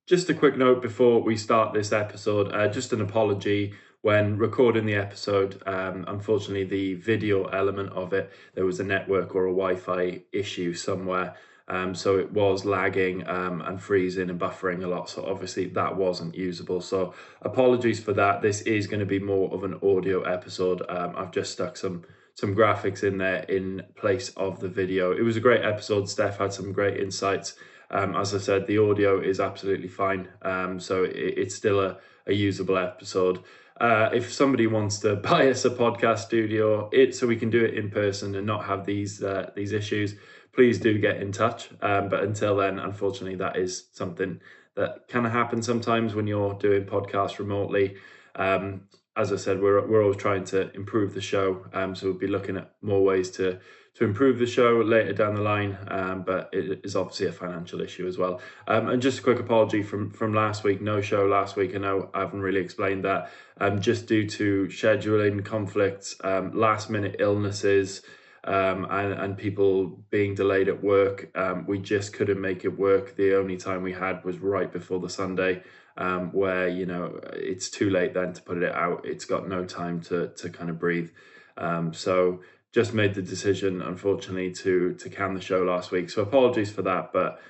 Just a quick note before we start this episode, just an apology. When recording the episode, unfortunately, the video element of it, there was a network or a Wi-Fi issue somewhere. So it was lagging and freezing and buffering a lot. So obviously that wasn't usable. So apologies for that. This is going to be more of an audio episode. I've just stuck some graphics in there in place of the video. It was a great episode. Steph had some great insights. As I said, the audio is absolutely fine. So it's still a usable episode. If somebody wants to buy us a podcast studio, so we can do it in person and not have these issues, please do get in touch. But until then, unfortunately, that is something that can happen sometimes when you're doing podcasts remotely. As I said, we're always trying to improve the show. So we'll be looking at more ways to improve the show later down the line, but it is obviously a financial issue as well. And just a quick apology from last week, no show last week. I know I haven't really explained that, just due to scheduling conflicts, last minute illnesses, and people being delayed at work. We just couldn't make it work. The only time we had was right before the Sunday, where, it's too late then to put it out. It's got no time to kind of breathe. So just made the decision, unfortunately, to can the show last week. So apologies for that. But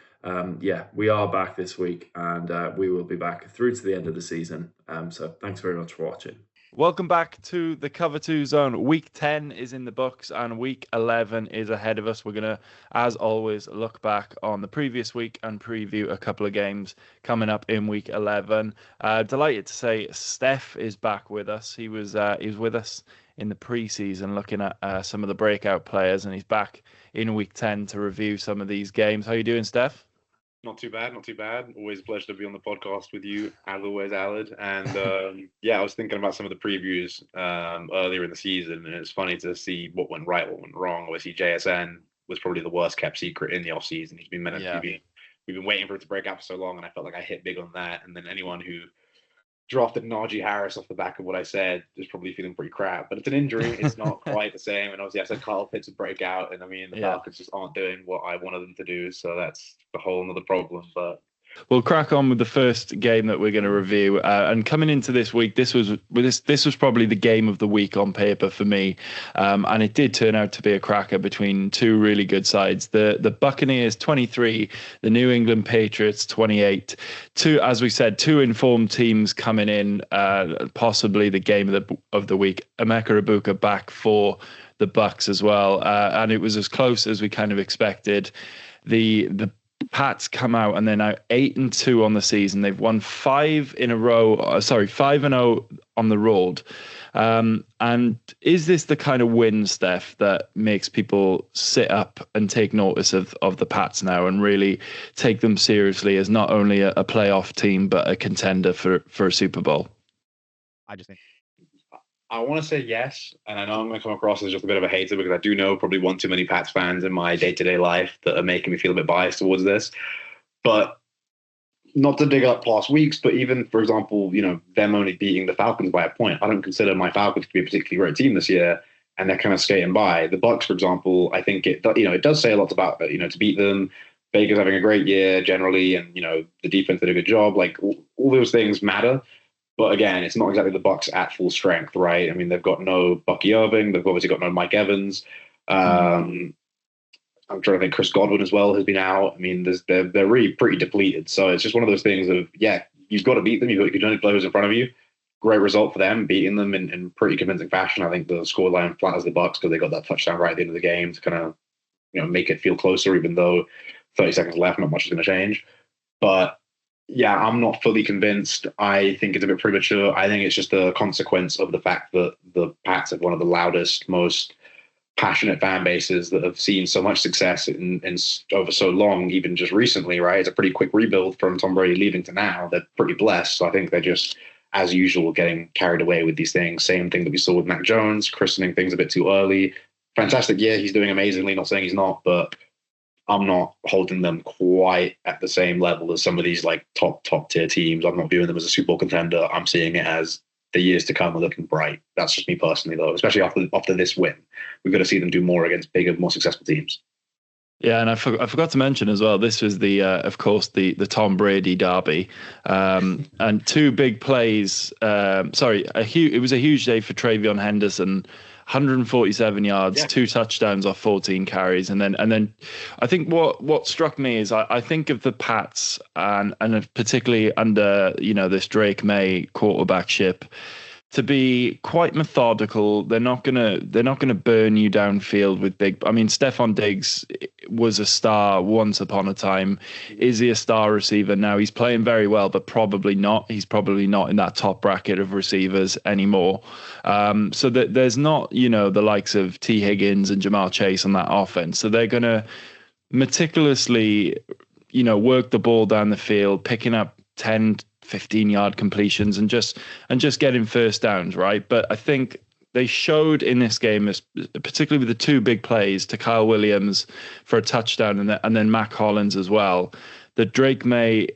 we are back this week, and we will be back through to the end of the season. So thanks very much for watching. Welcome back to the Cover 2 Zone. Week 10 is in the books and week 11 is ahead of us. We're going to, as always, look back on the previous week and preview a couple of games coming up in week 11. Delighted to say Steph is back with us. He was with us in the preseason looking at some of the breakout players, and he's back in week 10 to review some of these games. How you doing, Steph? Not too bad. Always a pleasure to be on the podcast with you, as always, Alad. And I was thinking about some of the previews earlier in the season, and it's funny to see what went right, what went wrong. Obviously, JSN was probably the worst kept secret in the off season. We've been waiting for it to break out for so long, and I felt like I hit big on that. And then anyone who drafted Najee Harris off the back of what I said is probably feeling pretty crap. But it's an injury. It's not quite the same. And obviously I said Kyle Pitts would break out. And I mean, the Falcons just aren't doing what I wanted them to do. So that's the whole another problem. But we'll crack on with the first game that we're going to review. And coming into this week, this was probably the game of the week on paper for me. And it did turn out to be a cracker between two really good sides. The Buccaneers 23, the New England Patriots 28. As we said, two informed teams coming in, possibly the game of the week. Emeka Egbuka back for the Bucs as well. And it was as close as we kind of expected. The Pats come out and they're now 8-2 on the season. They've won 5 in a row. 5-0 on the road. And is this the kind of win, Steph, that makes people sit up and take notice of the Pats now and really take them seriously as not only a playoff team but a contender for a Super Bowl? I want to say yes, and I know I'm going to come across as just a bit of a hater because I do know probably one too many Pats fans in my day-to-day life that are making me feel a bit biased towards this. But not to dig up past weeks, but even, for example, them only beating the Falcons by a point, I don't consider my Falcons to be a particularly great team this year, and they're kind of skating by. The Bucs, for example, I think it does say a lot about, to beat them. Baker's having a great year generally, and, the defense did a good job. Like, all those things matter. But again, it's not exactly the Bucs at full strength, right? I mean, they've got no Bucky Irving. They've obviously got no Mike Evans. I'm trying to think Chris Godwin as well has been out. I mean, they're really pretty depleted. So it's just one of those things of, you've got to beat them. You've got your players in front of you. Great result for them, beating them in pretty convincing fashion. I think the scoreline flatters the Bucs because they got that touchdown right at the end of the game to kind of, make it feel closer, even though 30 seconds left, not much is going to change. But yeah, I'm not fully convinced. I think it's a bit premature. I think it's just a consequence of the fact that the Pats have one of the loudest, most passionate fan bases that have seen so much success in over so long, even just recently, right? It's a pretty quick rebuild from Tom Brady leaving to now. They're pretty blessed. So I think they're just, as usual, getting carried away with these things. Same thing that we saw with Mac Jones, christening things a bit too early. Fantastic year. He's doing amazingly. Not saying he's not, but I'm not holding them quite at the same level as some of these like top tier teams. I'm not viewing them as a Super Bowl contender. I'm seeing it as the years to come are looking bright. That's just me personally, though, especially after this win. We've got to see them do more against bigger, more successful teams. Yeah, and I forgot to mention as well. This was of course, the Tom Brady derby, and two big plays. It was a huge day for Travion Henderson, 147 yards, Yeah. 2 touchdowns off 14 carries, and then I think what struck me is I think of the Pats and particularly under this Drake May quarterbackship, to be quite methodical. They're not gonna burn you downfield with big. I mean, Stephon Diggs was a star once upon a time. Is he a star receiver now? He's playing very well, but probably not. He's probably not in that top bracket of receivers anymore. So that there's not the likes of T. Higgins and Jamar Chase on that offense. So they're gonna meticulously work the ball down the field, picking up 10, 15-yard completions and just getting first downs, right? But I think they showed in this game, particularly with the two big plays to Kyle Williams for a touchdown and then Mac Hollins as well, that Drake May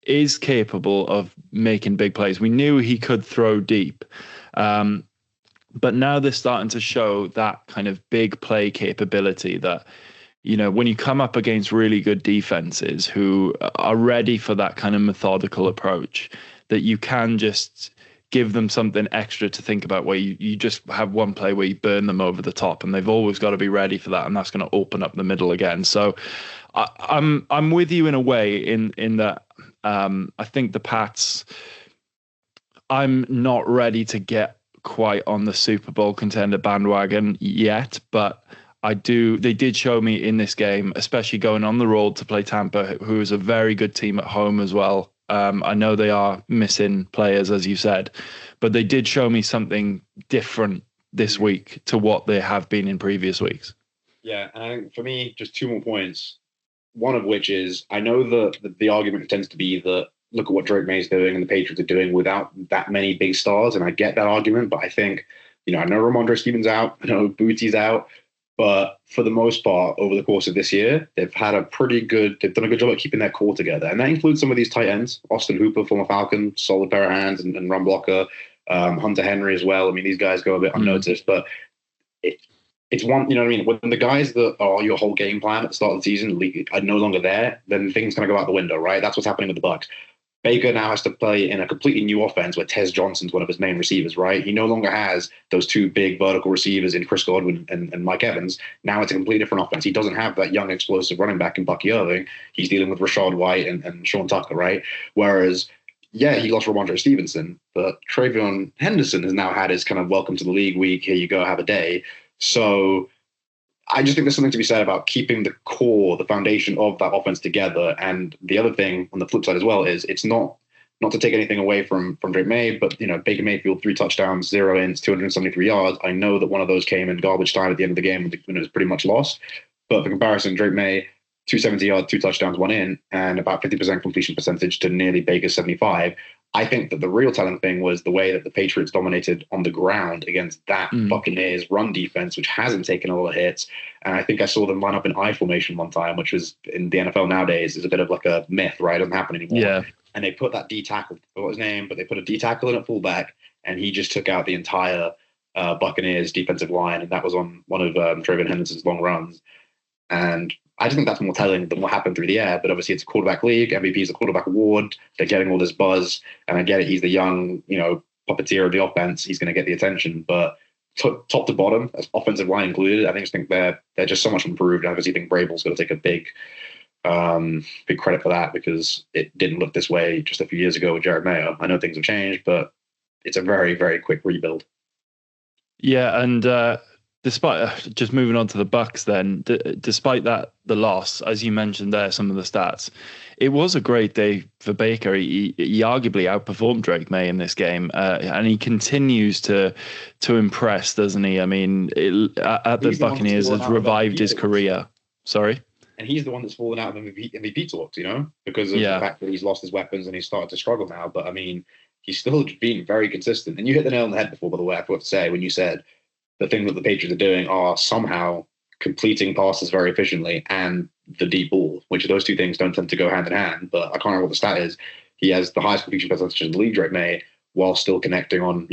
is capable of making big plays. We knew he could throw deep. But now they're starting to show that kind of big play capability that, when you come up against really good defenses who are ready for that kind of methodical approach, that you can just give them something extra to think about, where you just have one play where you burn them over the top, and they've always got to be ready for that, and that's going to open up the middle again. So I'm with you in a way in that I think the Pats, I'm not ready to get quite on the Super Bowl contender bandwagon yet, but they did show me in this game, especially going on the road to play Tampa, who is a very good team at home as well. I know they are missing players, as you said, but they did show me something different this week to what they have been in previous weeks. Yeah, and I think for me, just two more points. One of which is, I know the argument tends to be that look at what Drake May is doing and the Patriots are doing without that many big stars, and I get that argument, but I think, I know Ramondre Stevens out, I know Bootie's out, but for the most part, over the course of this year, they've done a good job at keeping their core together. And that includes some of these tight ends. Austin Hooper, former Falcon, solid pair of hands and run blocker. Hunter Henry as well. I mean, these guys go a bit unnoticed, but it's one, when the guys that are your whole game plan at the start of the season are no longer there, then things kind of go out the window, right? That's what's happening with the Bucs. Baker now has to play in a completely new offense where Tez Johnson's one of his main receivers, right? He no longer has those two big vertical receivers in Chris Godwin and Mike Evans. Now it's a completely different offense. He doesn't have that young explosive running back in Bucky Irving. He's dealing with Rashad White and Sean Tucker, right? Whereas, yeah, he lost Ramondre Stevenson, but Travion Henderson has now had his kind of welcome to the league week. Here you go, have a day. So I just think there's something to be said about keeping the core, the foundation of that offense together. And the other thing on the flip side as well is it's not to take anything away from Drake May, but Baker Mayfield, 3 touchdowns, 0 ins, 273 yards. I know that one of those came in garbage time at the end of the game when it was pretty much lost. But for comparison, Drake May, 270 yards, 2 touchdowns, 1 in, and about 50% completion percentage to nearly Baker's 75. I think that the real telling thing was the way that the Patriots dominated on the ground against that Buccaneers run defense, which hasn't taken a lot of hits. And I think I saw them line up in I formation one time, which was in the NFL nowadays is a bit of like a myth, right? It doesn't happen anymore. Yeah. And they put that D tackle, I forgot his name, but they put a D tackle in at fullback, and he just took out the entire Buccaneers defensive line, and that was on one of Travion Henderson's long runs. And I just think that's more telling than what happened through the air. But obviously, it's a quarterback league. MVP is a quarterback award. They're getting all this buzz. And I get it. He's the young, puppeteer of the offense. He's going to get the attention. But top to bottom, offensive line included, I think they're just so much improved. I obviously think Vrabel's going to take a big credit for that, because it didn't look this way just a few years ago with Jared Mayo. I know things have changed, but it's a very, very quick rebuild. Yeah, and despite just moving on to the Bucs, then despite that the loss, as you mentioned there, some of the stats, it was a great day for Baker. He arguably outperformed Drake May in this game, and he continues to impress, doesn't he? I mean, at the Buccaneers has revived his career. Sorry. And he's the one that's fallen out of MVP talks, because of the fact that he's lost his weapons and he's started to struggle now. But I mean, he's still been very consistent. And you hit the nail on the head before, by the way, I forgot to say, when you said the thing that the Patriots are doing are somehow completing passes very efficiently and the deep ball, which those two things don't tend to go hand in hand. But I can't remember what the stat is. He has the highest completion percentage in the league, Drake May, while still connecting on,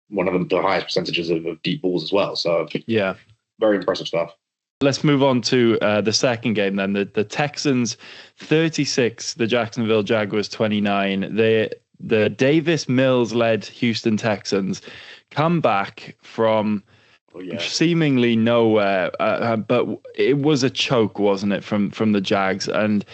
one of the highest percentages of deep balls as well. So yeah, very impressive stuff. Let's move on to the second game then. The Texans 36, the Jacksonville Jaguars 29. The Davis Mills-led Houston Texans come back from seemingly nowhere, but it was a choke, wasn't it, from the Jags? And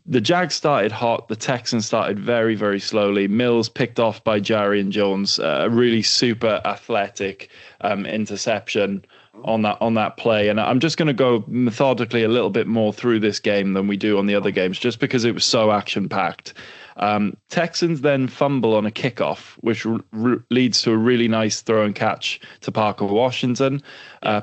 the Jags started hot. The Texans started very, very slowly. Mills picked off by Jarian Jones, a really super athletic interception on that play. And I'm just going to go methodically a little bit more through this game than we do on the other games, just because it was so action-packed. Texans then fumble on a kickoff, which leads to a really nice throw and catch to Parker Washington.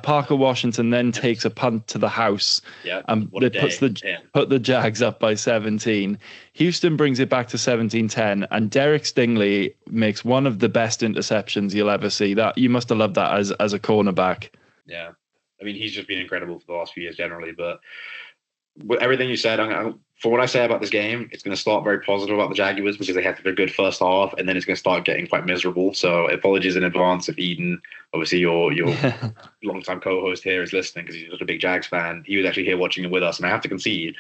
Parker Washington then takes a punt to the house, and put the Jags up by 17. Houston brings it back to 17-10, and Derek Stingley makes one of the best interceptions you'll ever see. That you must have loved that as a cornerback. Yeah, I mean, he's just been incredible for the last few years generally, but with everything you said, for what I say about this game, it's going to start very positive about the Jaguars because they had a good first half, and then it's going to start getting quite miserable. So apologies in advance if Eden, obviously your longtime co-host here, is listening because he's such a big Jags fan. He was actually here watching it with us, and I have to concede,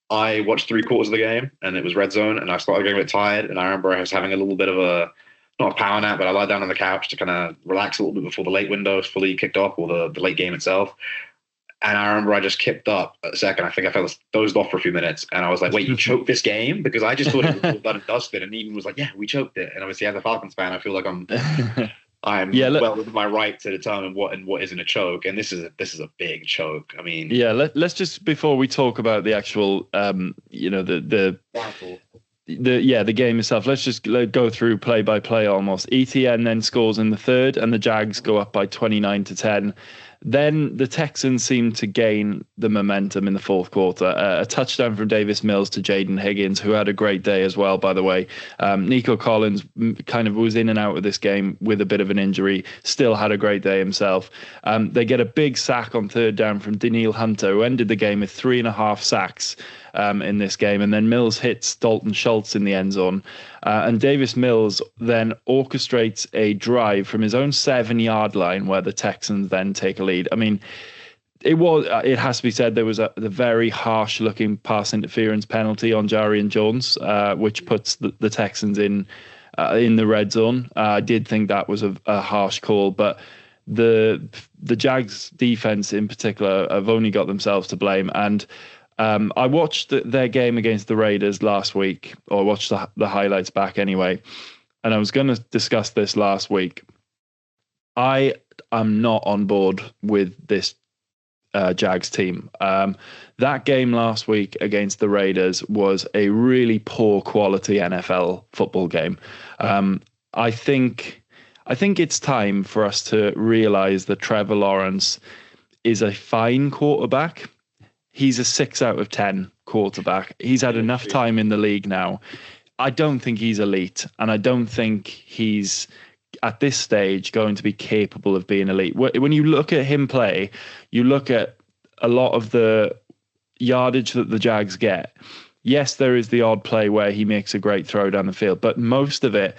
I watched 3/4 of the game, and it was red zone, and I started getting a bit tired, and I remember I was having a little bit of not a power nap, but I lied down on the couch to kind of relax a little bit before the late window fully kicked off, or the late game itself. And I remember I just kicked up a second. I think I dozed off for a few minutes. And I was like, wait, you choked this game? Because I just thought it was all done and dusted. And Eden was like, yeah, we choked it. And obviously, as a Falcons fan, I feel like I'm well within my right to determine what isn't a choke. And this is a big choke. I mean, let's just, before we talk about the actual, the game itself, let's just go through play by play almost. ETN then scores in the third, and the Jags go up by 29-10. Then the Texans seem to gain the momentum in the fourth quarter. A touchdown from Davis Mills to Jaden Higgins, who had a great day as well, by the way. Nico Collins kind of was in and out of this game with a bit of an injury, still had a great day himself. They get a big sack on third down from Daniil Hunter, who ended the game with 3.5 sacks in this game. And then Mills hits Dalton Schultz in the end zone. And Davis Mills then orchestrates a drive from his own 7-yard line where the Texans then take a lead. I mean, it has to be said, there was the very harsh looking pass interference penalty on Jarian Jones, which puts the Texans in the red zone. I did think that was a harsh call, but the Jags defense in particular have only got themselves to blame. And I watched their game against the Raiders last week, or watched the highlights back anyway, and I was going to discuss this last week. I am not on board with this Jags team. That game last week against the Raiders was a really poor quality NFL football game. I think it's time for us to realize that Trevor Lawrence is a fine quarterback. He's a 6 out of 10 quarterback. He's had enough time in the league now. I don't think he's elite, and I don't think he's at this stage going to be capable of being elite. When you look at him play, you look at a lot of the yardage that the Jags get. Yes, there is the odd play where he makes a great throw down the field, but most of it,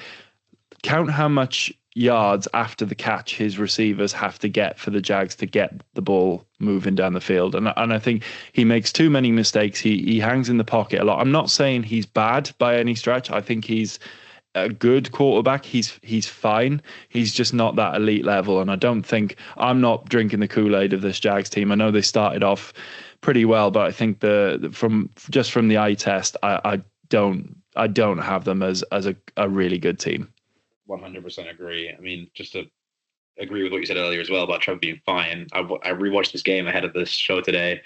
count how much yards after the catch his receivers have to get for the Jags to get the ball moving down the field. And I think he makes too many mistakes. He hangs in the pocket a lot. I'm not saying he's bad by any stretch. I think he's a good quarterback. He's fine. He's just not that elite level. And I'm not drinking the Kool-Aid of this Jags team. I know they started off pretty well, but I think from the eye test, I don't have them as a really good team. 100% agree. I mean, just to agree with what you said earlier as well about Trevor being fine. I rewatched this game ahead of this show today,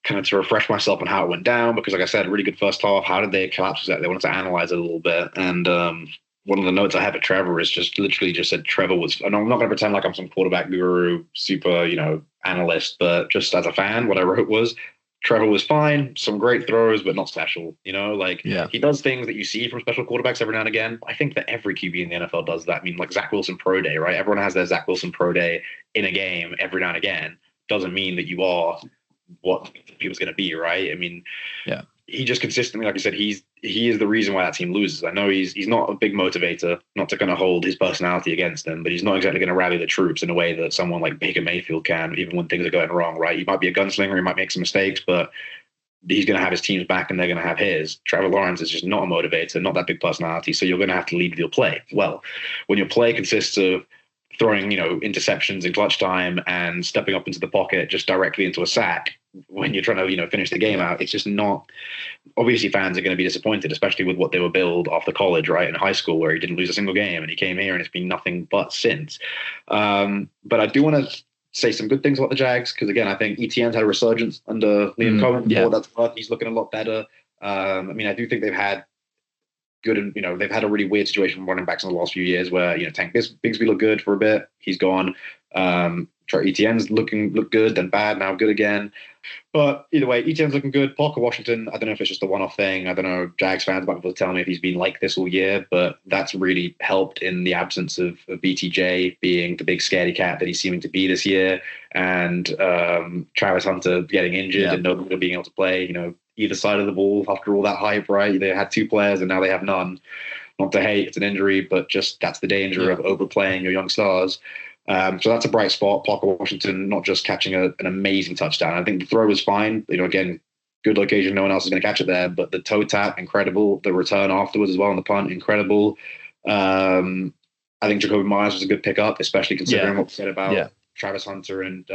kind of to refresh myself on how it went down, because like I said, really good first half. How did they collapse exactly? I wanted to analyze it a little bit. And one of the notes I have at Trevor is just literally just said Trevor was, and I'm not going to pretend like I'm some quarterback guru, super, analyst, but just as a fan, what I wrote was, Trevor was fine, some great throws, but not special. He does things that you see from special quarterbacks every now and again. I think that every QB in the NFL does that. I mean, like Zach Wilson Pro Day, right? Everyone has their Zach Wilson Pro Day in a game every now and again. Doesn't mean that you are what people's going to be, right? I mean, he just consistently, like you said, he's he is the reason why that team loses. I know he's not a big motivator, not to kind of hold his personality against them, but he's not exactly going to rally the troops in a way that someone like Baker Mayfield can, even when things are going wrong, right? He might be a gunslinger, he might make some mistakes, but he's going to have his team's back and they're going to have his. Trevor Lawrence is just not a motivator, not that big personality, so you're going to have to lead with your play. Well, when your play consists of throwing, interceptions in clutch time and stepping up into the pocket just directly into a sack when you're trying to, finish the game out, it's just not. Obviously, fans are going to be disappointed, especially with what they were billed after college, right? In high school, where he didn't lose a single game, and he came here and it's been nothing but since. But I do want to say some good things about the Jags, because again, I think ETN's had a resurgence under Liam Cohen. Yeah. That's worth. He's looking a lot better. I do think they've had good, and they've had a really weird situation from running backs in the last few years where Tank Bigsby looked good for a bit, he's gone. ETN's look good, then bad, now good again. But either way, ETN's looking good. Parker Washington, I don't know if it's just a one-off thing. I don't know. Jags fans might be able to tell me if he's been like this all year, but that's really helped in the absence of BTJ being the big scaredy cat that he's seeming to be this year, and Travis Hunter getting injured and nobody being able to play. Either side of the ball after all that hype, right? They had two players and now they have none. Not to hate, it's an injury, but just that's the danger of overplaying your young stars. So that's a bright spot. Parker Washington not just catching an amazing touchdown. I think the throw was fine. Again, good location. No one else is going to catch it there. But the toe tap, incredible. The return afterwards as well on the punt, incredible. I think Jacoby Myers was a good pickup, especially considering what we said about Travis Hunter and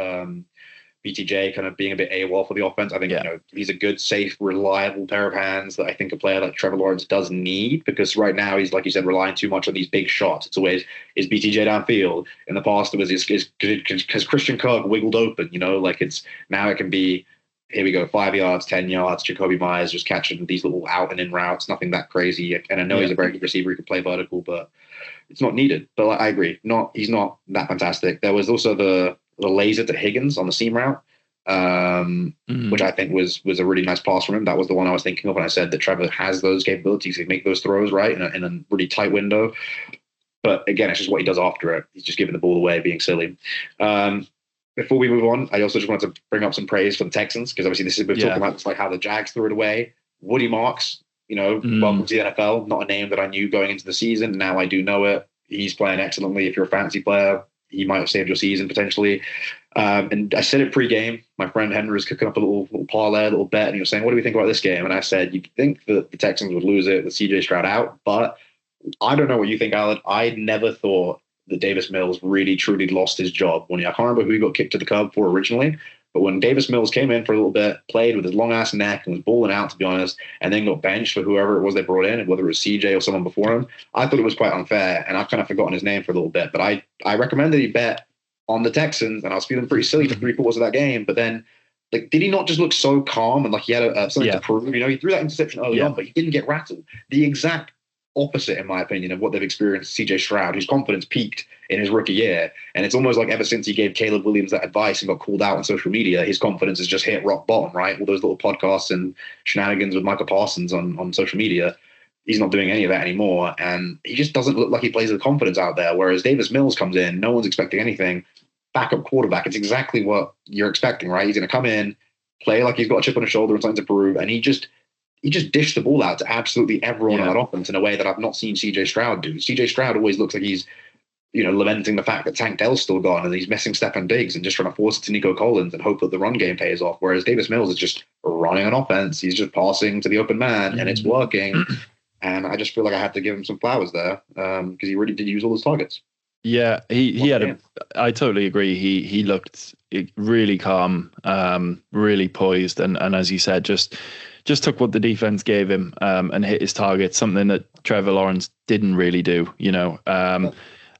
BTJ kind of being a bit AWOL for the offense. I think he's a good, safe, reliable pair of hands that I think a player like Trevor Lawrence does need, because right now he's, like you said, relying too much on these big shots. It's always, is BTJ downfield? In the past, it was, has Christian Kirk wiggled open? It's now it can be, here we go, 5 yards, 10 yards, Jacoby Myers just catching these little out and in routes, nothing that crazy. And I know he's a very good receiver, he can play vertical, but it's not needed. But I agree, he's not that fantastic. There was also the laser to Higgins on the seam route, which I think was a really nice pass from him. That was the one I was thinking of when I said that Trevor has those capabilities to make those throws, right, in a really tight window. But again, it's just what he does after it. He's just giving the ball away, being silly. Before we move on, I also just wanted to bring up some praise for the Texans, because obviously we're talking about like how the Jags threw it away. Woody Marks, welcome to the NFL. Not a name that I knew going into the season. Now I do know it. He's playing excellently. If you're a fantasy player, he might have saved your season potentially. And I said it pre-game. My friend Henry was cooking up a little parlay, a little bet, and he was saying, "What do we think about this game?" And I said, "You'd think that the Texans would lose it with CJ Stroud out, but I don't know what you think, Alan. I never thought that Davis Mills really truly lost his job. I can't remember who he got kicked to the curb for originally, but when Davis Mills came in for a little bit, played with his long ass neck and was balling out, to be honest, and then got benched for whoever it was they brought in, whether it was CJ or someone before him, I thought it was quite unfair, and I've kind of forgotten his name for a little bit, but I recommended he bet on the Texans, and I was feeling pretty silly for 3 quarters of that game. But then, did he not just look so calm and like he had something to prove? He threw that interception early on, but he didn't get rattled. The exact opposite, in my opinion, of what they've experienced CJ Stroud, whose confidence peaked in his rookie year. And it's almost like ever since he gave Caleb Williams that advice and got called out on social media, his confidence has just hit rock bottom, right? All those little podcasts and shenanigans with Michael Parsons on social media. He's not doing any of that anymore. And he just doesn't look like he plays with confidence out there. Whereas Davis Mills comes in, no one's expecting anything. Backup quarterback, it's exactly what you're expecting, right? He's going to come in, play like he's got a chip on his shoulder and something to prove, and he just dished the ball out to absolutely everyone on that offense in a way that I've not seen CJ Stroud do. CJ Stroud always looks like he's, lamenting the fact that Tank Dell's still gone and he's missing Stefan Diggs and just trying to force it to Nico Collins and hope that the run game pays off. Whereas Davis Mills is just running an offense. He's just passing to the open man and it's working. And I just feel like I had to give him some flowers there because he really did use all his targets. Yeah, he had I totally agree. He looked really calm, really poised, and as you said, just took what the defense gave him and hit his target. Something that Trevor Lawrence didn't really do,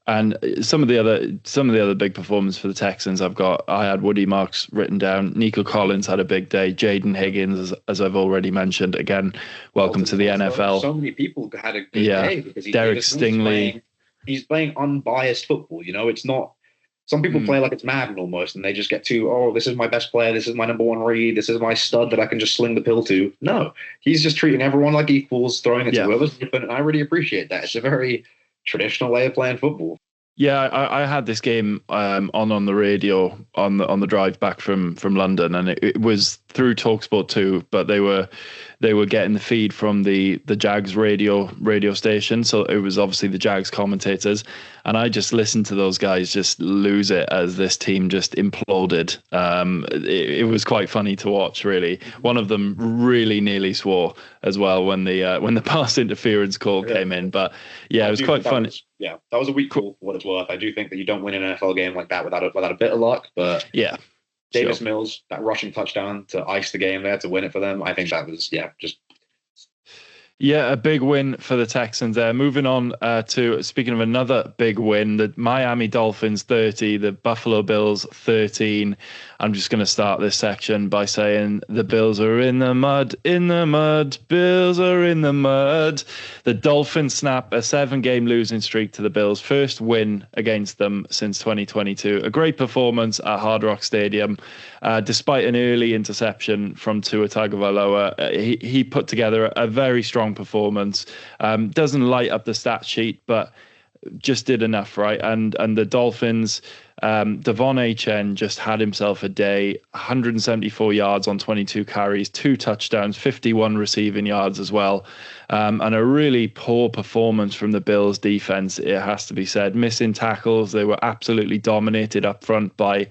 And some of the other big performances for the Texans, I had Woody Marks written down. Nico Collins had a big day. Jaden Higgins, as I've already mentioned, again, welcome to the NFL. So many people had a good day because Derek Stingley. He's playing unbiased football. It's not. Some people play like it's Madden almost, and they just get to, this is my best player, this is my number one read, this is my stud that I can just sling the pill to. No, he's just treating everyone like equals, throwing it to whoever's open, and I really appreciate that. It's a very traditional way of playing football. Yeah, I had this game on the radio on the drive back from London, and it was through TalkSport 2, but they were getting the feed from the Jags radio station, so it was obviously the Jags commentators, and I just listened to those guys just lose it as this team just imploded. It was quite funny to watch, really. One of them really nearly swore as well when the pass interference call came in, but yeah, it was quite funny. That was a weak call for what it's worth. I do think that you don't win an NFL game like that without a bit of luck, but yeah. Davis Mills, that rushing touchdown to ice the game there to win it for them. I think that was, just. Yeah, a big win for the Texans there. Moving on to, speaking of another big win, the Miami Dolphins 30, the Buffalo Bills 13. I'm just going to start this section by saying the Bills are in the mud, Bills are in the mud. The Dolphins snap a 7-game losing streak to the Bills. First win against them since 2022. A great performance at Hard Rock Stadium. Despite an early interception from Tua Tagovailoa, he put together a very strong performance. Doesn't light up the stat sheet, but just did enough, right? And the Dolphins, Devon Achane just had himself a day. 174 yards on 22 carries, 2 touchdowns, 51 receiving yards as well. And a really poor performance from the Bills defense, it has to be said. Missing tackles, they were absolutely dominated up front by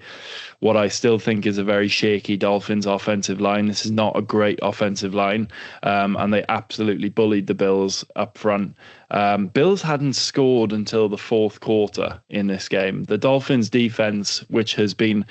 what I still think is a very shaky Dolphins offensive line. This is not a great offensive line, and they absolutely bullied the Bills up front. Bills hadn't scored until the fourth quarter in this game. The Dolphins defense, which has been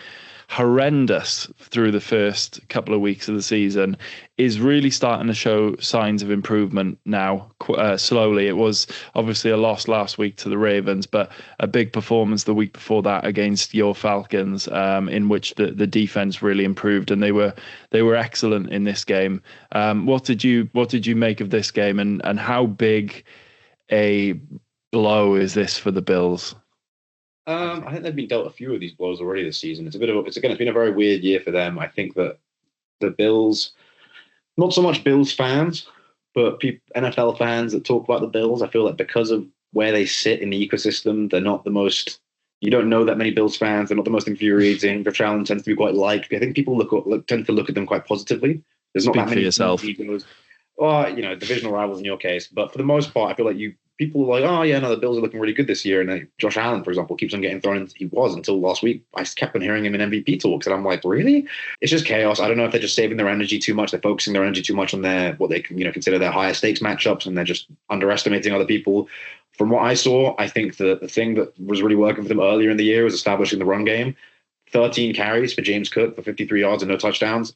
horrendous through the first couple of weeks of the season, is really starting to show signs of improvement now, slowly. It was obviously a loss last week to the Ravens, but a big performance the week before that against your Falcons, in which the defense really improved, and they were excellent in this game. What did you make of this game, and how big a blow is this for the Bills? I think they've been dealt a few of these blows already this season. It's been a very weird year for them. I think that the Bills, not so much Bills fans, but NFL fans that talk about the Bills, I feel like because of where they sit in the ecosystem, they're not the most. You don't know that many Bills fans. They're not the most infuriating. Josh Allen tends to be quite liked. I think people tend to look at them quite positively. There's not Speak that many for yourself. egos. Or, divisional rivals in your case. But for the most part, I feel like people are like, oh, yeah, no, the Bills are looking really good this year. And Josh Allen, for example, keeps on getting thrown in. He was until last week. I kept on hearing him in MVP talks. And I'm like, really? It's just chaos. I don't know if they're just saving their energy too much. They're focusing their energy too much on what they consider their higher stakes matchups. And they're just underestimating other people. From what I saw, I think the thing that was really working for them earlier in the year was establishing the run game. 13 carries for James Cook for 53 yards and no touchdowns.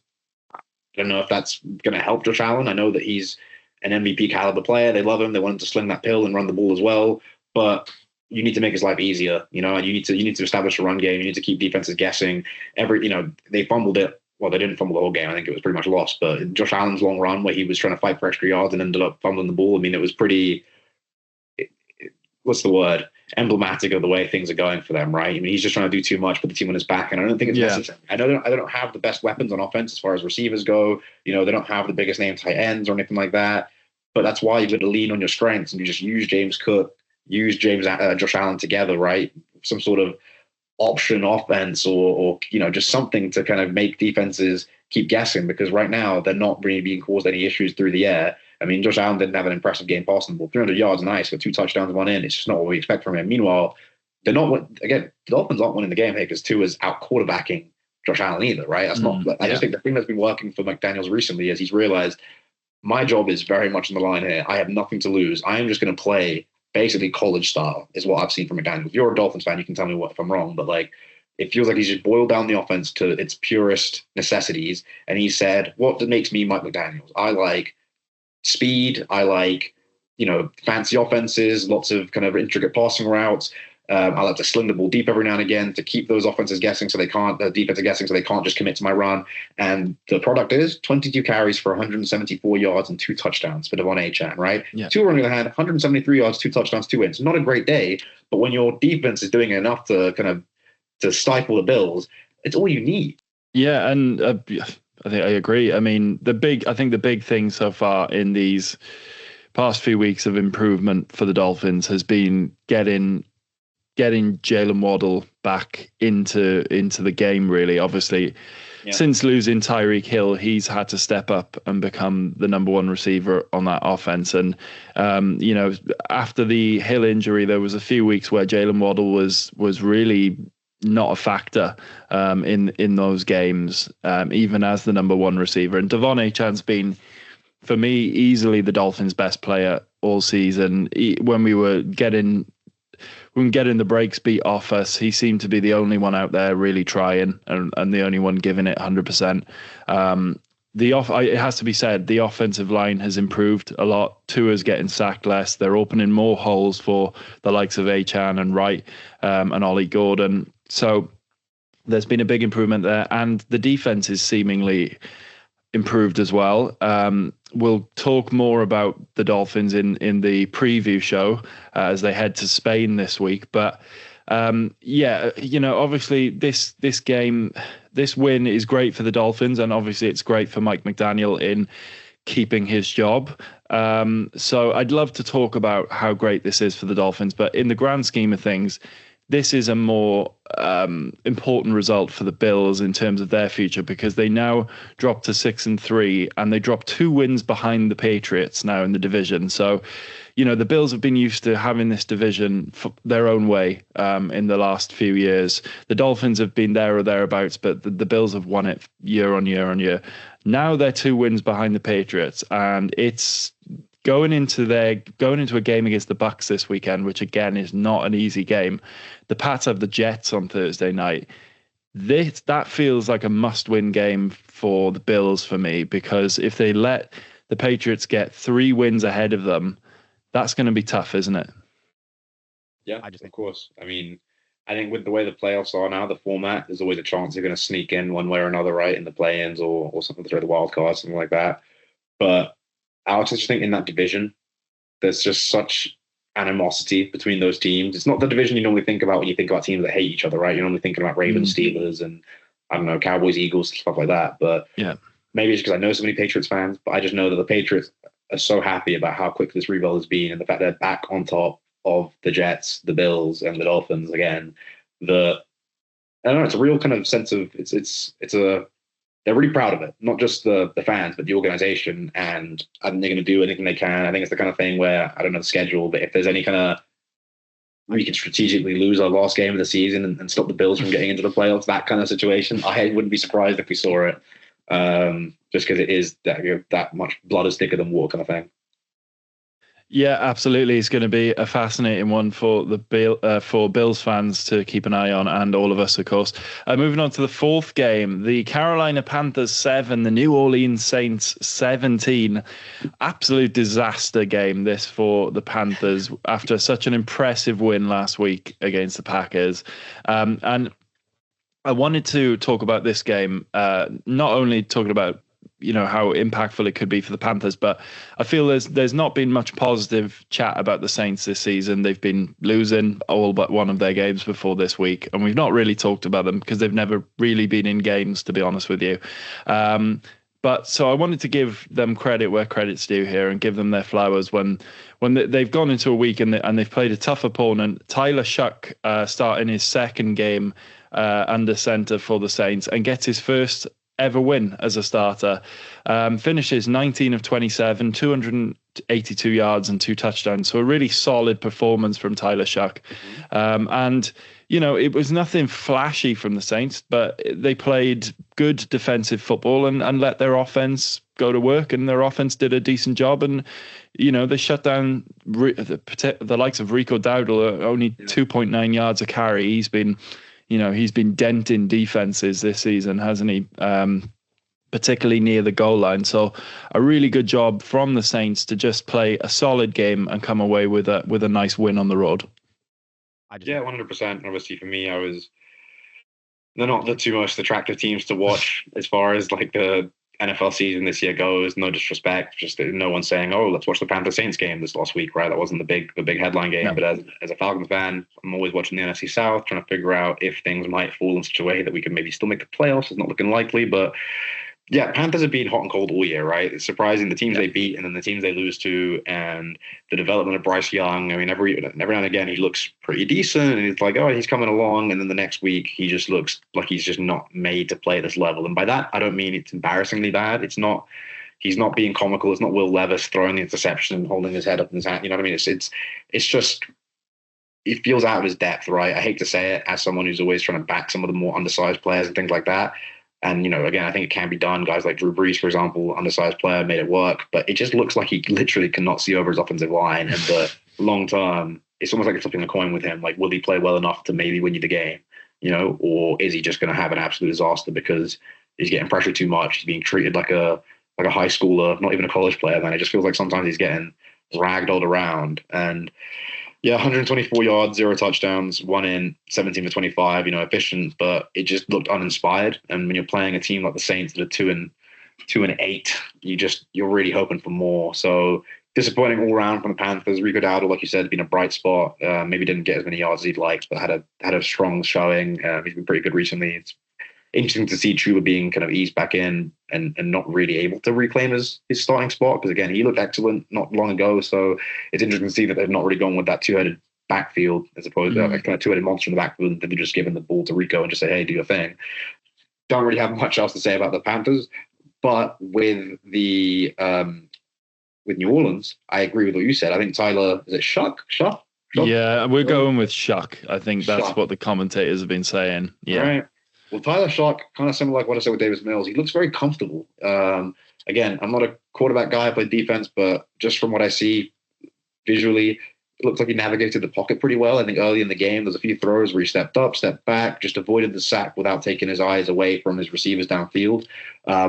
I don't know if that's going to help Josh Allen. I know that he's an MVP caliber player. They love him. They want him to sling that pill and run the ball as well. But you need to make his life easier. You need to establish a run game. You need to keep defenses guessing. They fumbled it. Well, they didn't fumble the whole game. I think it was pretty much lost. But Josh Allen's long run where he was trying to fight for extra yards and ended up fumbling the ball. I mean, it was pretty. What's the word? Emblematic of the way things are going for them, right? I mean, he's just trying to do too much, put the team on his back, and I don't think it's necessary. I know they don't have the best weapons on offense as far as receivers go. They don't have the biggest name tight ends or anything like that. But that's why you've got to lean on your strengths and you just use James Cook, use Josh Allen together, right? Some sort of option offense or just something to kind of make defenses keep guessing, because right now they're not really being caused any issues through the air. I mean, Josh Allen didn't have an impressive game passing the ball. 300 yards, nice, with 2 touchdowns, 1 in. It's just not what we expect from him. Meanwhile, they're not. Again, the Dolphins aren't winning the game here because Tua's out quarterbacking Josh Allen either, right? That's not. I just think the thing that's been working for McDaniels recently is he's realized my job is very much on the line here. I have nothing to lose. I am just going to play basically college style, is what I've seen from McDaniels. If you're a Dolphins fan, you can tell me if I'm wrong, but it feels like he's just boiled down the offense to its purest necessities, and he said, "What makes me Mike McDaniels? I like speed. I like, fancy offenses, lots of kind of intricate passing routes. I like to sling the ball deep every now and again to keep those offenses guessing so they can't, the defense guessing so they can't just commit to my run." And the product is 22 carries for 174 yards and 2 touchdowns for Devon Achane, right? Yeah. Tua, on the other hand, 173 yards, 2 touchdowns, 2 wins. Not a great day, but when your defense is doing enough to stifle the Bills, it's all you need. Yeah, and I think I agree. I mean, the big thing so far in these past few weeks of improvement for the Dolphins has been getting getting Jalen Waddle back into the game, really. Obviously, since losing Tyreek Hill, he's had to step up and become the number one receiver on that offense. And, after the Hill injury, there was a few weeks where Jalen Waddle was really not a factor in those games, even as the number one receiver. And Devon Achan's been, for me, easily the Dolphins' best player all season. When we were getting the breaks beat off us, he seemed to be the only one out there really trying and the only one giving it 100%. It has to be said, the offensive line has improved a lot. Tua's getting sacked less. They're opening more holes for the likes of Achan and Wright and Ollie Gordon. So there's been a big improvement there, and the defense is seemingly improved as well. We'll talk more about the Dolphins in the preview show as they head to Spain this week. But obviously this win is great for the Dolphins, and obviously it's great for Mike McDaniel in keeping his job. So I'd love to talk about how great this is for the Dolphins, but in the grand scheme of things, this is a more important result for the Bills in terms of their future, because they now drop to 6-3 and they drop 2 wins behind the Patriots now in the division. So, the Bills have been used to having this division their own way in the last few years. The Dolphins have been there or thereabouts, but the Bills have won it year on year on year. Now they're 2 wins behind the Patriots, and it's going into a game against the Bucs this weekend, which again is not an easy game. The Pats have the Jets on Thursday night. That feels like a must-win game for the Bills for me, because if they let the Patriots get 3 wins ahead of them, that's going to be tough, isn't it? Yeah, of course. I mean, I think with the way the playoffs are now, the format, there's always a chance you're going to sneak in one way or another, right, in the play-ins or something through the wild card, something like that. But Alex, I just think in that division, there's just such animosity between those teams. It's not the division you normally think about when you think about teams that hate each other, right? You're normally thinking about Ravens, Steelers, and I don't know, Cowboys, Eagles, stuff like that. But maybe it's because I know so many Patriots fans, but I just know that the Patriots are so happy about how quick this rebuild has been and the fact they're back on top of the Jets, the Bills, and the Dolphins again. I don't know, it's a real kind of sense of they're really proud of it, not just the fans, but the organization. And I think they're going to do anything they can. I think it's the kind of thing where, I don't know the schedule, but if there's any kind of, we can strategically lose our last game of the season and stop the Bills from getting into the playoffs, that kind of situation, I wouldn't be surprised if we saw it, just because it is that much blood is thicker than water kind of thing. Yeah, absolutely. It's going to be a fascinating one for for Bills fans to keep an eye on, and all of us, of course. Moving on to the 4th game, the Carolina Panthers 7, the New Orleans Saints 17. Absolute disaster game this for the Panthers after such an impressive win last week against the Packers. And I wanted to talk about this game, not only talking about how impactful it could be for the Panthers, but I feel there's not been much positive chat about the Saints this season. They've been losing all but one of their games before this week, and we've not really talked about them because they've never really been in games, to be honest with you. But so I wanted to give them credit where credit's due here and give them their flowers when they've gone into a week and they've played a tough opponent. Tyler Shuck starting his 2nd game under center for the Saints and gets his first ever win as a starter. Finishes 19 of 27, 282 yards and 2 touchdowns. So a really solid performance from Tyler Shuck. And it was nothing flashy from the Saints, but they played good defensive football and let their offense go to work, and their offense did a decent job. And they shut down the likes of Rico Dowdle, only 2.9 yards a carry. He's been denting defenses this season, hasn't he? Particularly near the goal line. So a really good job from the Saints to just play a solid game and come away with a nice win on the road. Yeah, 100%. Obviously for me, they're not the two most attractive teams to watch as far as like the NFL season this year goes. No disrespect, just no one's saying, "Oh, let's watch the Panthers Saints game this last week." Right? That wasn't the big headline game. No. But as a Falcons fan, I'm always watching the NFC South, trying to figure out if things might fall in such a way that we can maybe still make the playoffs. It's not looking likely, but Yeah, Panthers have been hot and cold all year, right? It's surprising the teams they beat and then the teams they lose to, and the development of Bryce Young. I mean, every now and again he looks pretty decent, and it's like, oh, he's coming along, and then the next week he just looks like he's just not made to play at this level. And by that, I don't mean it's embarrassingly bad. It's not. He's not being comical. It's not Will Levis throwing the interception and holding his head up in his hand. You know what I mean? It's just it feels out of his depth, right? I hate to say it as someone who's always trying to back some of the more undersized players and things like that. And, again, I think it can be done. Guys like Drew Brees, for example, undersized player, made it work. But it just looks like he literally cannot see over his offensive line. And the long term, it's almost like it's flipping a coin with him. Like, will he play well enough to maybe win you the game? Or is he just going to have an absolute disaster because he's getting pressured too much? He's being treated like a high schooler, not even a college player. Man, it just feels like sometimes he's getting ragdolled around. And yeah, 124 yards, 0 touchdowns, 1 in, 17 for 25, efficient, but it just looked uninspired. And when you're playing a team like the Saints that are 2-8, you're really hoping for more. So disappointing all around from the Panthers. Rico Dowdle, like you said, been a bright spot. Maybe didn't get as many yards as he'd liked, but had a strong showing. He's been pretty good recently. It's interesting to see Chuba being kind of eased back in and not really able to reclaim his starting spot, because again, he looked excellent not long ago. So it's interesting to see that they've not really gone with that two-headed backfield as opposed to like kind of two-headed monster in the backfield, and they've just given the ball to Rico and just say, hey, do your thing. Don't really have much else to say about the Panthers, but with the with New Orleans, I agree with what you said. I think Tyler, is it Shuck? Yeah, we're going with Shuck. I think that's what the commentators have been saying. Yeah. All right. Well, Tyler Shuck, kind of similar like what I said with Davis Mills, he looks very comfortable. Again, I'm not a quarterback guy. I play defense, but just from what I see visually, it looks like he navigated the pocket pretty well. I think early in the game, there's a few throws where he stepped up, stepped back, just avoided the sack without taking his eyes away from his receivers downfield,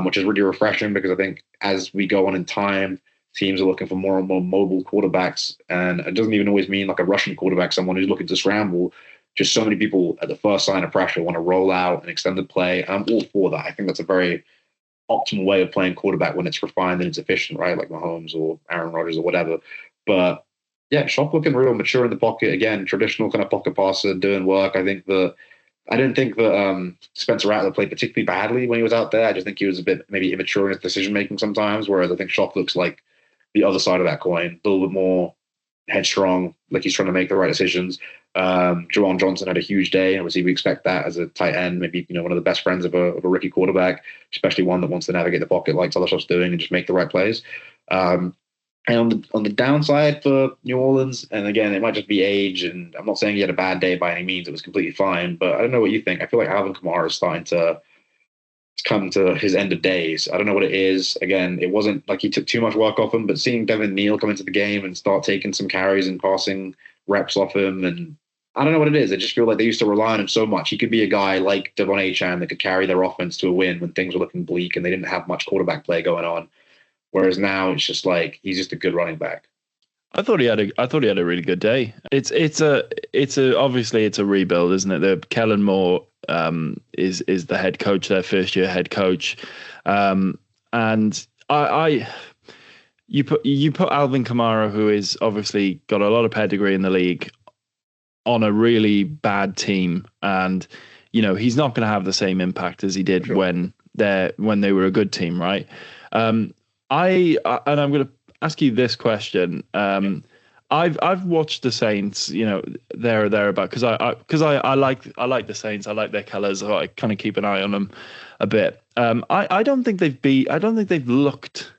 which is really refreshing because I think as we go on in time, teams are looking for more and more mobile quarterbacks. And it doesn't even always mean like a rushing quarterback, someone who's looking to scramble. Just so many people at the first sign of pressure want to roll out an extended play. I'm all for that. I think that's a very optimal way of playing quarterback when it's refined and it's efficient, right? Like Mahomes or Aaron Rodgers or whatever. But yeah, Shock looking real mature in the pocket. Again, traditional kind of pocket passer, doing work. I didn't think that Spencer Rattler played particularly badly when he was out there. I just think he was a bit maybe immature in his decision making sometimes, whereas I think Shock looks like the other side of that coin, a little bit more headstrong, like he's trying to make the right decisions. Jawan Johnson had a huge day. Obviously, we expect that as a tight end, maybe one of the best friends of a rookie quarterback, especially one that wants to navigate the pocket like Tyler Shock's doing and just make the right plays. And on the downside for New Orleans, and again, it might just be age, and I'm not saying he had a bad day by any means. It was completely fine, but I don't know what you think. I feel like Alvin Kamara is starting to come to his end of days. I don't know what it is. Again, it wasn't like he took too much work off him, but seeing Devin Neal come into the game and start taking some carries and passing reps off him, and I don't know what it is. I just feel like they used to rely on him so much. He could be a guy like Devon Achane that could carry their offense to a win when things were looking bleak and they didn't have much quarterback play going on. Whereas now it's just like he's just a good running back. I thought he had a really good day. It's obviously it's a rebuild, isn't it? The Kellen Moore is the head coach, their first year head coach, and you put Alvin Kamara, who is obviously got a lot of pedigree in the league, on a really bad team, and he's not going to have the same impact as he did when they were a good team, right? And I'm going to ask you this question. I've watched the Saints, there or thereabout, because I like the Saints. I like their colors. So I kind of keep an eye on them a bit. I don't think they've looked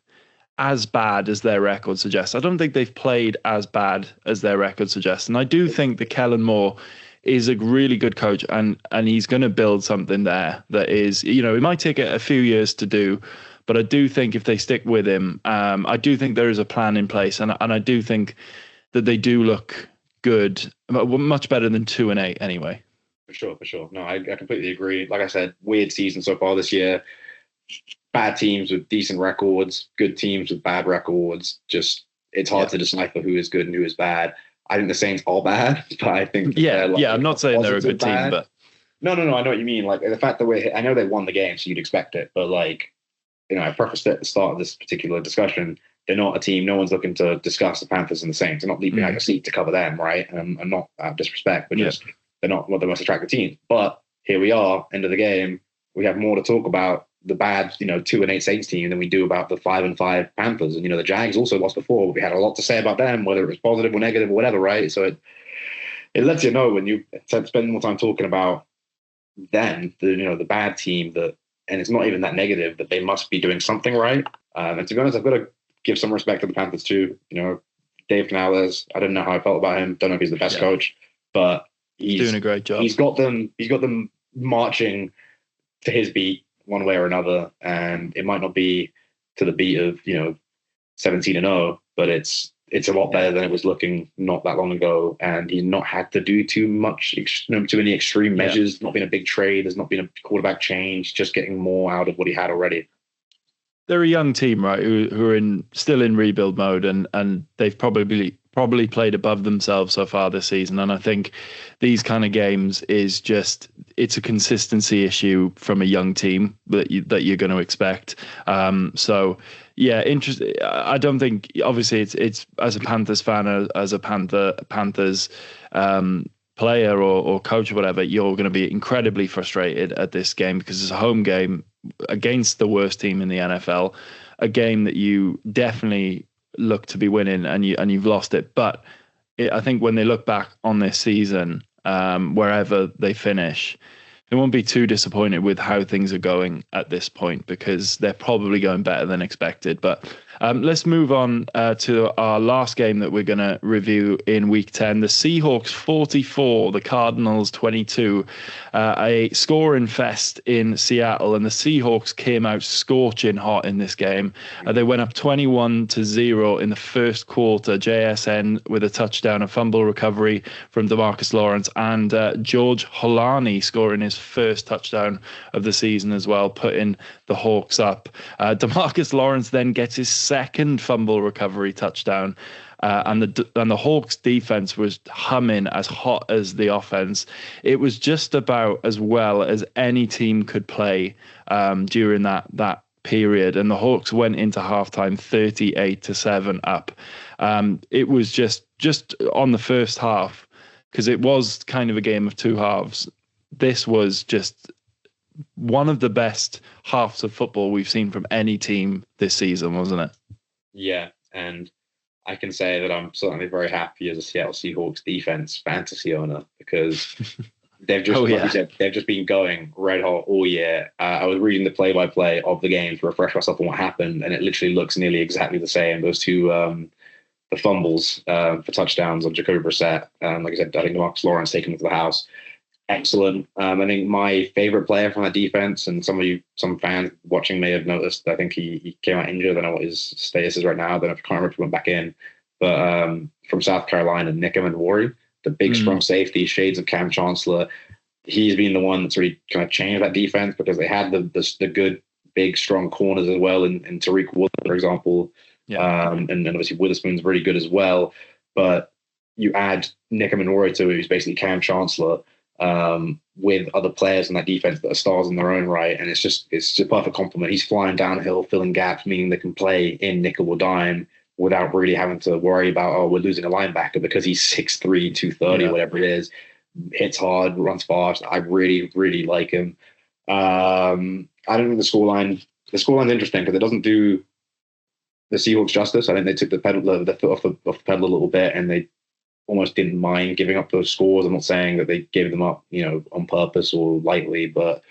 as bad as their record suggests. I don't think they've played as bad as their record suggests. And I do think that Kellen Moore is a really good coach, and he's going to build something there that is, it might take a few years to do. But I do think if they stick with him, I do think there is a plan in place, and I do think that they do look good, much better than 2-8 anyway. For sure. No, I completely agree. Like I said, weird season so far this year. Bad teams with decent records, good teams with bad records. Just it's hard to decipher who is good and who is bad. I think the Saints are bad, but I think I'm not saying they're a good team, but no, I know what you mean. Like the fact that I know they won the game, so you'd expect it, but like. I prefaced it at the start of this particular discussion. They're not a team. No one's looking to discuss the Panthers and the Saints. They're not leaping out your seat to cover them, right? And not out of disrespect, but just they're not one of the most attractive teams. But here we are, end of the game. We have more to talk about the bad, 2-8 Saints team than we do about the 5-5 Panthers. And the Jags also lost before. We had a lot to say about them, whether it was positive or negative or whatever, right? So it lets you know when you spend more time talking about them, the bad team, and it's not even that negative, that they must be doing something right. And to be honest, I've got to give some respect to the Panthers too. Dave Canales, I don't know how I felt about him. Don't know if he's the best coach, but he's doing a great job. He's got them marching to his beat one way or another, and it might not be to the beat of 17-0, but it's a lot better than it was looking not that long ago. And he's not had to do too much, too many extreme measures. Not been a big trade. There's not been a quarterback change. Just getting more out of what he had already. They're a young team, right? Who are still in rebuild mode, and they've probably played above themselves so far this season. And I think these kind of games it's a consistency issue from a young team that you're going to expect. So yeah, interesting. I don't think, obviously it's as a Panthers fan, as a Panthers player or coach or whatever, you're going to be incredibly frustrated at this game because it's a home game against the worst team in the NFL, a game that you definitely look to be winning, and you've lost it. But I think when they look back on this season, wherever they finish, they won't be too disappointed with how things are going at this point, because they're probably going better than expected. But let's move on to our last game that we're going to review in Week 10. The Seahawks 44, the Cardinals 22. A scoring fest in Seattle, and the Seahawks came out scorching hot in this game. They went up 21-0 in the first quarter. JSN with a touchdown, a fumble recovery from DeMarcus Lawrence, and George Holani scoring his first touchdown of the season as well, putting the Hawks up. DeMarcus Lawrence then gets his second fumble recovery touchdown, and the Hawks defense was humming, as hot as the offense. It was just about as well as any team could play during that period, and the Hawks went into halftime 38-7 up. It was just on the first half, because it was kind of a game of two halves. This was just one of the best halves of football we've seen from any team this season, wasn't it? Yeah, and I can say that I'm certainly very happy as a Seattle Seahawks defense fantasy owner, because they've just, like you said, they've just been going red hot all year. I was reading the play-by-play of the game to refresh myself on what happened, and it literally looks nearly exactly the same. Those two, the fumbles for touchdowns on Jacoby Brissett, like I said, I think DeMarcus Lawrence taking them to the house. Excellent. I think my favorite player from that defense, and some fans watching may have noticed, I think he came out injured. I don't know what his status is right now. I don't know if I can't remember if he went back in. But from South Carolina, Nick Emmanwori, the big strong safety, shades of Cam Chancellor. He's been the one that's really kind of changed that defense, because they had the good, big, strong corners as well in Tariq Woolen, for example. Yeah. And obviously Witherspoon's really good as well. But you add Nick Emmanwori to it, who's basically Cam Chancellor, with other players in that defense that are stars in their own right, and it's a perfect complement. He's flying downhill, filling gaps, meaning they can play in nickel or dime without really having to worry about, we're losing a linebacker, because he's 6'3", 230, whatever it is. Hits hard, runs fast. I really, really like him. I don't think the scoreline's interesting, because it doesn't do the Seahawks justice. I think they took the foot off the pedal a little bit, and they almost didn't mind giving up those scores. I'm not saying that they gave them up, on purpose or lightly, but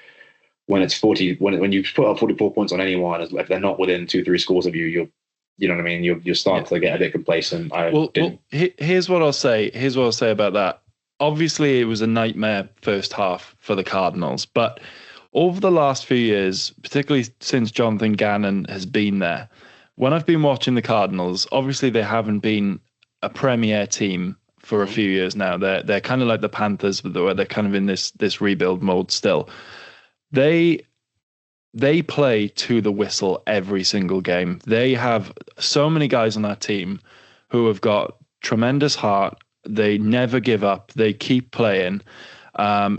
when it's 40, when you put up 44 points on anyone, if they're not within 2-3 scores of you know what I mean? You start to get a bit complacent. Here's what I'll say. Here's what I'll say about that. Obviously, it was a nightmare first half for the Cardinals, but over the last few years, particularly since Jonathan Gannon has been there, when I've been watching the Cardinals, obviously they haven't been a premier team for a few years now. They're kind of like the Panthers, but they're kind of in this rebuild mode still. They play to the whistle every single game. They have so many guys on that team who have got tremendous heart. They never give up. They keep playing.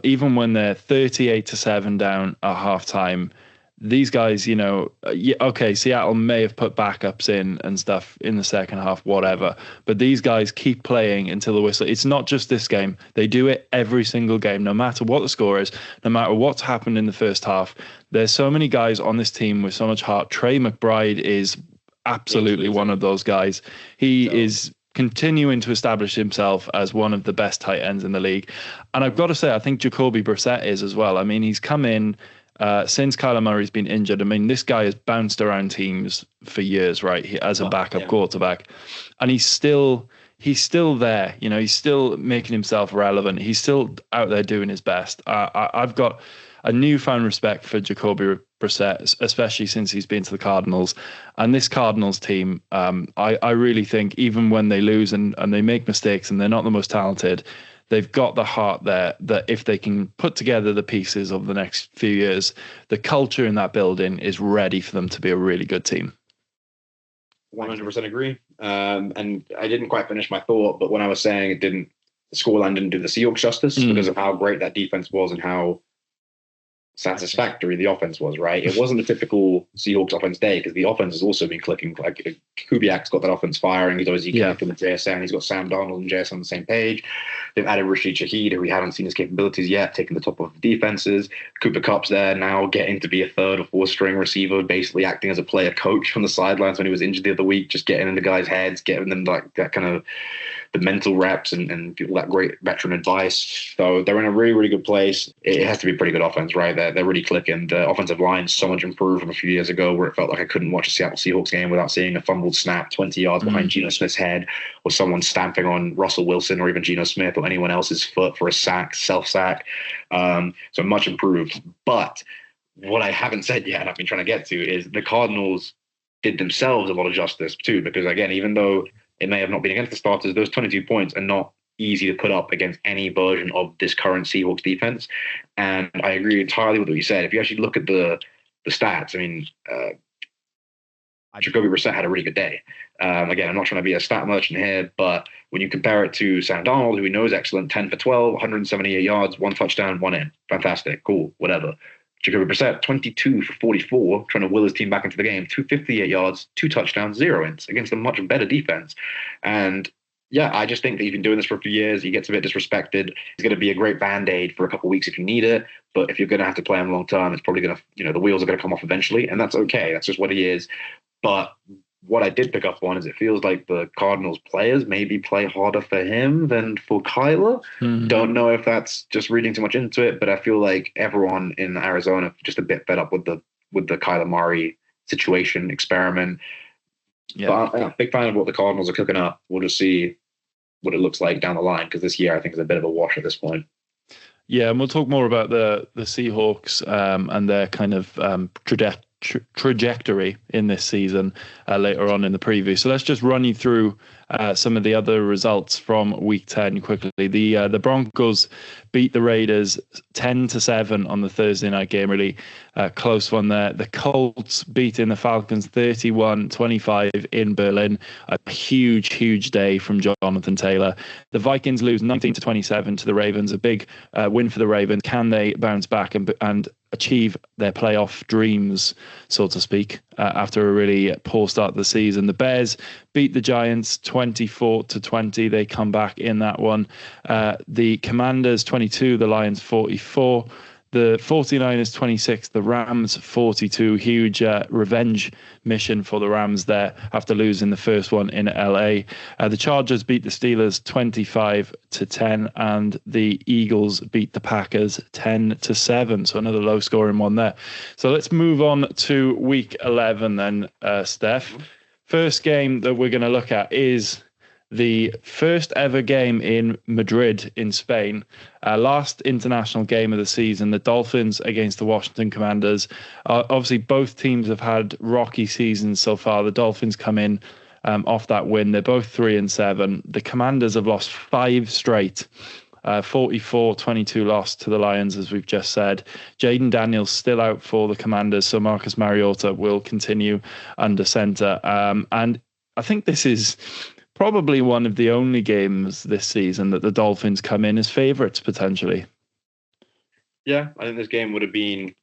Even when they're 38-7 down at halftime, these guys, okay, Seattle may have put backups in and stuff in the second half, whatever, but these guys keep playing until the whistle. It's not just this game. They do it every single game, no matter what the score is, no matter what's happened in the first half. There's so many guys on this team with so much heart. Trey McBride is absolutely one of those guys. He is continuing to establish himself as one of the best tight ends in the league. And I've got to say, I think Jacoby Brissett is as well. I mean, he's come in since Kyler Murray's been injured. I mean, this guy has bounced around teams for years, right? As a backup quarterback, and he's still there. He's still making himself relevant. He's still out there doing his best. I've got a newfound respect for Jacoby Brissett, especially since he's been to the Cardinals. And this Cardinals team, I really think even when they lose and they make mistakes and they're not the most talented, they've got the heart there that if they can put together the pieces of the next few years, the culture in that building is ready for them to be a really good team. 100% agree. And I didn't quite finish my thought, but when I was saying the scoreline didn't do the Seahawks justice because of how great that defense was and how satisfactory the offense was, right? It wasn't a typical Seahawks offense day because the offense has also been clicking. Like Kubiak's got that offense firing. He's always connected with JSN. He's got Sam Darnold and JSN on the same page. They've added Rashid Shaheed, who we haven't seen his capabilities yet, taking the top of the defenses. Cooper Kupp's there now, getting to be a third or fourth string receiver, basically acting as a player coach on the sidelines when he was injured the other week, just getting in the guys' heads, getting them like that kind of the mental reps and all that great veteran advice. So they're in a really, really good place. It has to be a pretty good offense, right? They're really clicking. The offensive line so much improved from a few years ago where it felt like I couldn't watch a Seattle Seahawks game without seeing a fumbled snap 20 yards behind Geno Smith's head, or someone stamping on Russell Wilson or even Geno Smith or anyone else's foot for a sack, self-sack. So much improved. But what I haven't said yet, and I've been trying to get to, is the Cardinals did themselves a lot of justice too, because again, even though it may have not been against the starters, those 22 points are not easy to put up against any version of this current Seahawks defense. And I agree entirely with what you said. If you actually look at the stats, I mean, Jacoby Brissett had a really good day. Again, I'm not trying to be a stat merchant here, but when you compare it to Sam Darnold, who we know is excellent, 10 for 12, 178 yards, 1 touchdown, 1 in. Fantastic. Cool. Whatever. Jacoby Brissett, 22 for 44, trying to will his team back into the game, 258 yards, 2 touchdowns, 0 ins against a much better defense. And yeah, I just think that he's been doing this for a few years. He gets a bit disrespected. He's going to be a great Band-Aid for a couple of weeks if you need it. But if you're going to have to play him long term, it's probably going to, the wheels are going to come off eventually. And that's okay. That's just what he is. But what I did pick up on is it feels like the Cardinals players maybe play harder for him than for Kyler. Mm-hmm. Don't know if that's just reading too much into it, but I feel like everyone in Arizona just a bit fed up with the Kyler Murray situation experiment. Yeah. But I'm a big fan of what the Cardinals are cooking up. We'll just see what it looks like down the line, because this year I think is a bit of a wash at this point. Yeah, and we'll talk more about the Seahawks and their kind of trajectory in this season later on in the preview. So let's just run you through some of the other results from Week 10 quickly. The Broncos beat the Raiders 10-7 on the Thursday night game. Really close one there. The Colts beating the Falcons 31-25 in Berlin. A huge day from Jonathan Taylor. The Vikings lose 19-27 to the Ravens. A big win for the Ravens. Can they bounce back and achieve their playoff dreams, so to speak, after a really poor start of the season? The Bears beat the Giants 24-20. They come back in that one. The Commanders 22, the Lions 44. The 49ers 26, the Rams 42. Huge revenge mission for the Rams there after losing the first one in LA. The Chargers beat the Steelers 25-10, and the Eagles beat the Packers 10-7. So another low scoring one there. So let's move on to Week 11 then, Steph. First game that we're going to look at is the first ever game in Madrid in Spain. Last international game of the season, the Dolphins against the Washington Commanders. Obviously, both teams have had rocky seasons so far. The Dolphins come in off that win. They're both 3-7. The Commanders have lost 5 straight. 44-22 loss to the Lions, as we've just said. Jaden Daniels still out for the Commanders, so Marcus Mariota will continue under center. And I think this is probably one of the only games this season that the Dolphins come in as favourites, potentially. Yeah, I think this game would have been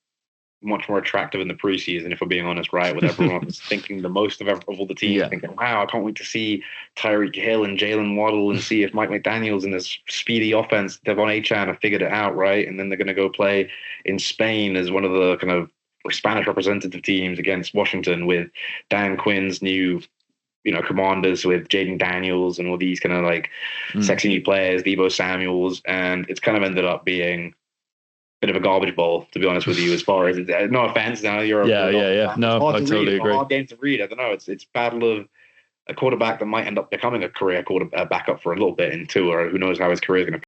much more attractive in the preseason, if we're being honest, right? With everyone thinking the most of all the teams, thinking, wow, I can't wait to see Tyreek Hill and Jalen Waddle and see if Mike McDaniels and his speedy offense, Devon Achane, have figured it out, right? And then they're going to go play in Spain as one of the kind of Spanish representative teams against Washington with Dan Quinn's new, commanders with Jaden Daniels and all these kind of like sexy new players, Deebo Samuels. And it's kind of ended up being bit of a garbage bowl, to be honest with you, as far as no offense. Now you're yeah. No, I totally agree. Hard game to read. I don't know. It's battle of a quarterback that might end up becoming a career quarterback backup for a little bit in Tua, or who knows how his career is going to.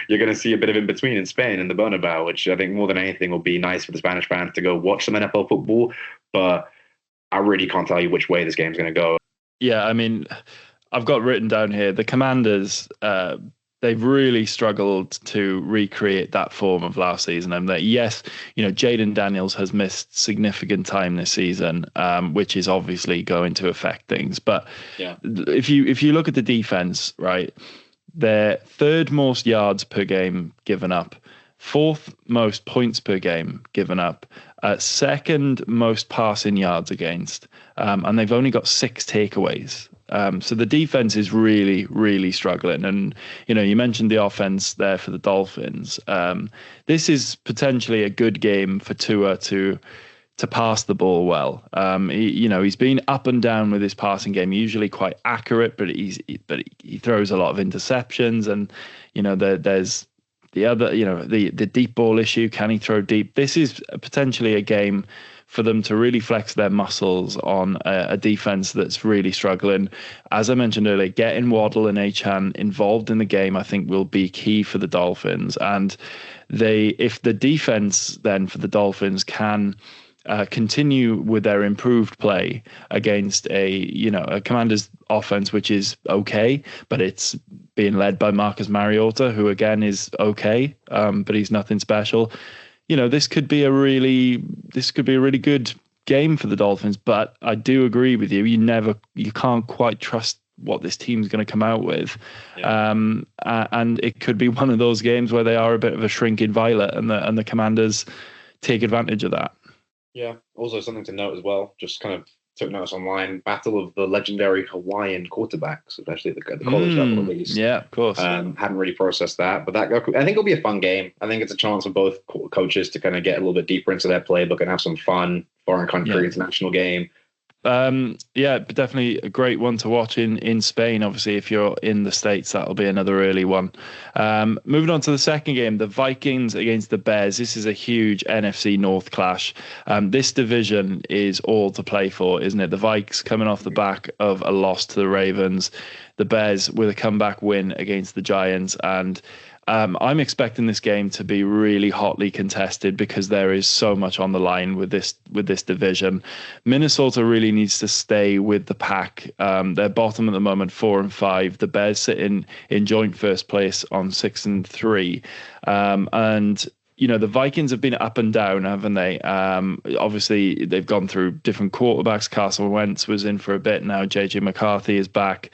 You're going to see a bit of in between in Spain in the Bernabeu, which I think more than anything will be nice for the Spanish fans to go watch some NFL football. But I really can't tell you which way this game's going to go. Yeah, I mean, I've got written down here the Commanders. They've really struggled to recreate that form of last season. And that, yes, Jaden Daniels has missed significant time this season, which is obviously going to affect things. But if you look at the defense, right, they're third most yards per game given up, fourth most points per game given up, second most passing yards against, and they've only got 6 takeaways. So the defense is really, really struggling. And, you mentioned the offense there for the Dolphins. This is potentially a good game for Tua to pass the ball well. He's been up and down with his passing game, usually quite accurate, but he throws a lot of interceptions. And, there's the other, the deep ball issue. Can he throw deep? This is potentially a game for them to really flex their muscles on a defense that's really struggling. As I mentioned earlier, getting Waddle and Achane involved in the game, I think, will be key for the Dolphins. And if the defense then for the Dolphins can continue with their improved play against a Commanders offense, which is okay, but it's being led by Marcus Mariota, who again is okay, but he's nothing special. This could be a really good game for the Dolphins. But I do agree with you. You can't quite trust what this team's going to come out with. And it could be one of those games where they are a bit of a shrinking violet, and the Commanders take advantage of that. Yeah. Also something to note as well, just kind of took notice online, battle of the legendary Hawaiian quarterbacks, especially at the college level at least. Yeah, of course. Hadn't really processed that, but I think it'll be a fun game. I think it's a chance for both coaches to kind of get a little bit deeper into their playbook and have some fun foreign country international game. Definitely a great one to watch in Spain. Obviously, if you're in the States, that'll be another early one. Moving on to the second game, the Vikings against the Bears. This is a huge NFC North clash. This division is all to play for, isn't it? The Vikes coming off the back of a loss to the Ravens, the Bears with a comeback win against the Giants, and I'm expecting this game to be really hotly contested because there is so much on the line with this division. Minnesota really needs to stay with the pack. They're bottom at the moment, 4-5. The Bears sit in joint first place on 6-3. And the Vikings have been up and down, haven't they? Obviously, they've gone through different quarterbacks. Carson Wentz was in for a bit. Now JJ McCarthy is back.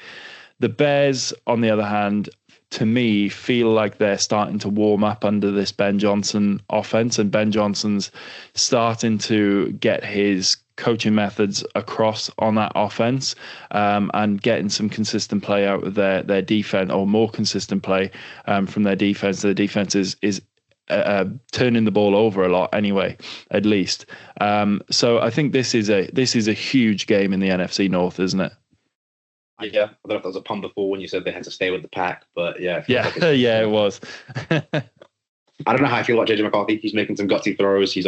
The Bears, on the other hand, to me, feel like they're starting to warm up under this Ben Johnson offense, and Ben Johnson's starting to get his coaching methods across on that offense, and getting some consistent play out of their defense, or more consistent play from their defense. Their defense is turning the ball over a lot anyway, at least. So I think this is a huge game in the NFC North, isn't it? Yeah, I don't know if that was a pun before when you said they had to stay with the pack, but yeah. It was. I don't know how I feel about JJ McCarthy. He's making some gutsy throws. He's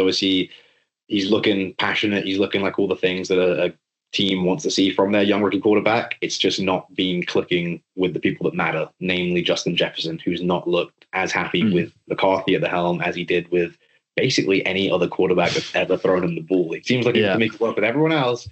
looking passionate. He's looking like all the things that a team wants to see from their young rookie quarterback. It's just not been clicking with the people that matter, namely Justin Jefferson, who's not looked as happy with McCarthy at the helm as he did with basically any other quarterback that's ever thrown him the ball. It seems like he can make it work with everyone else,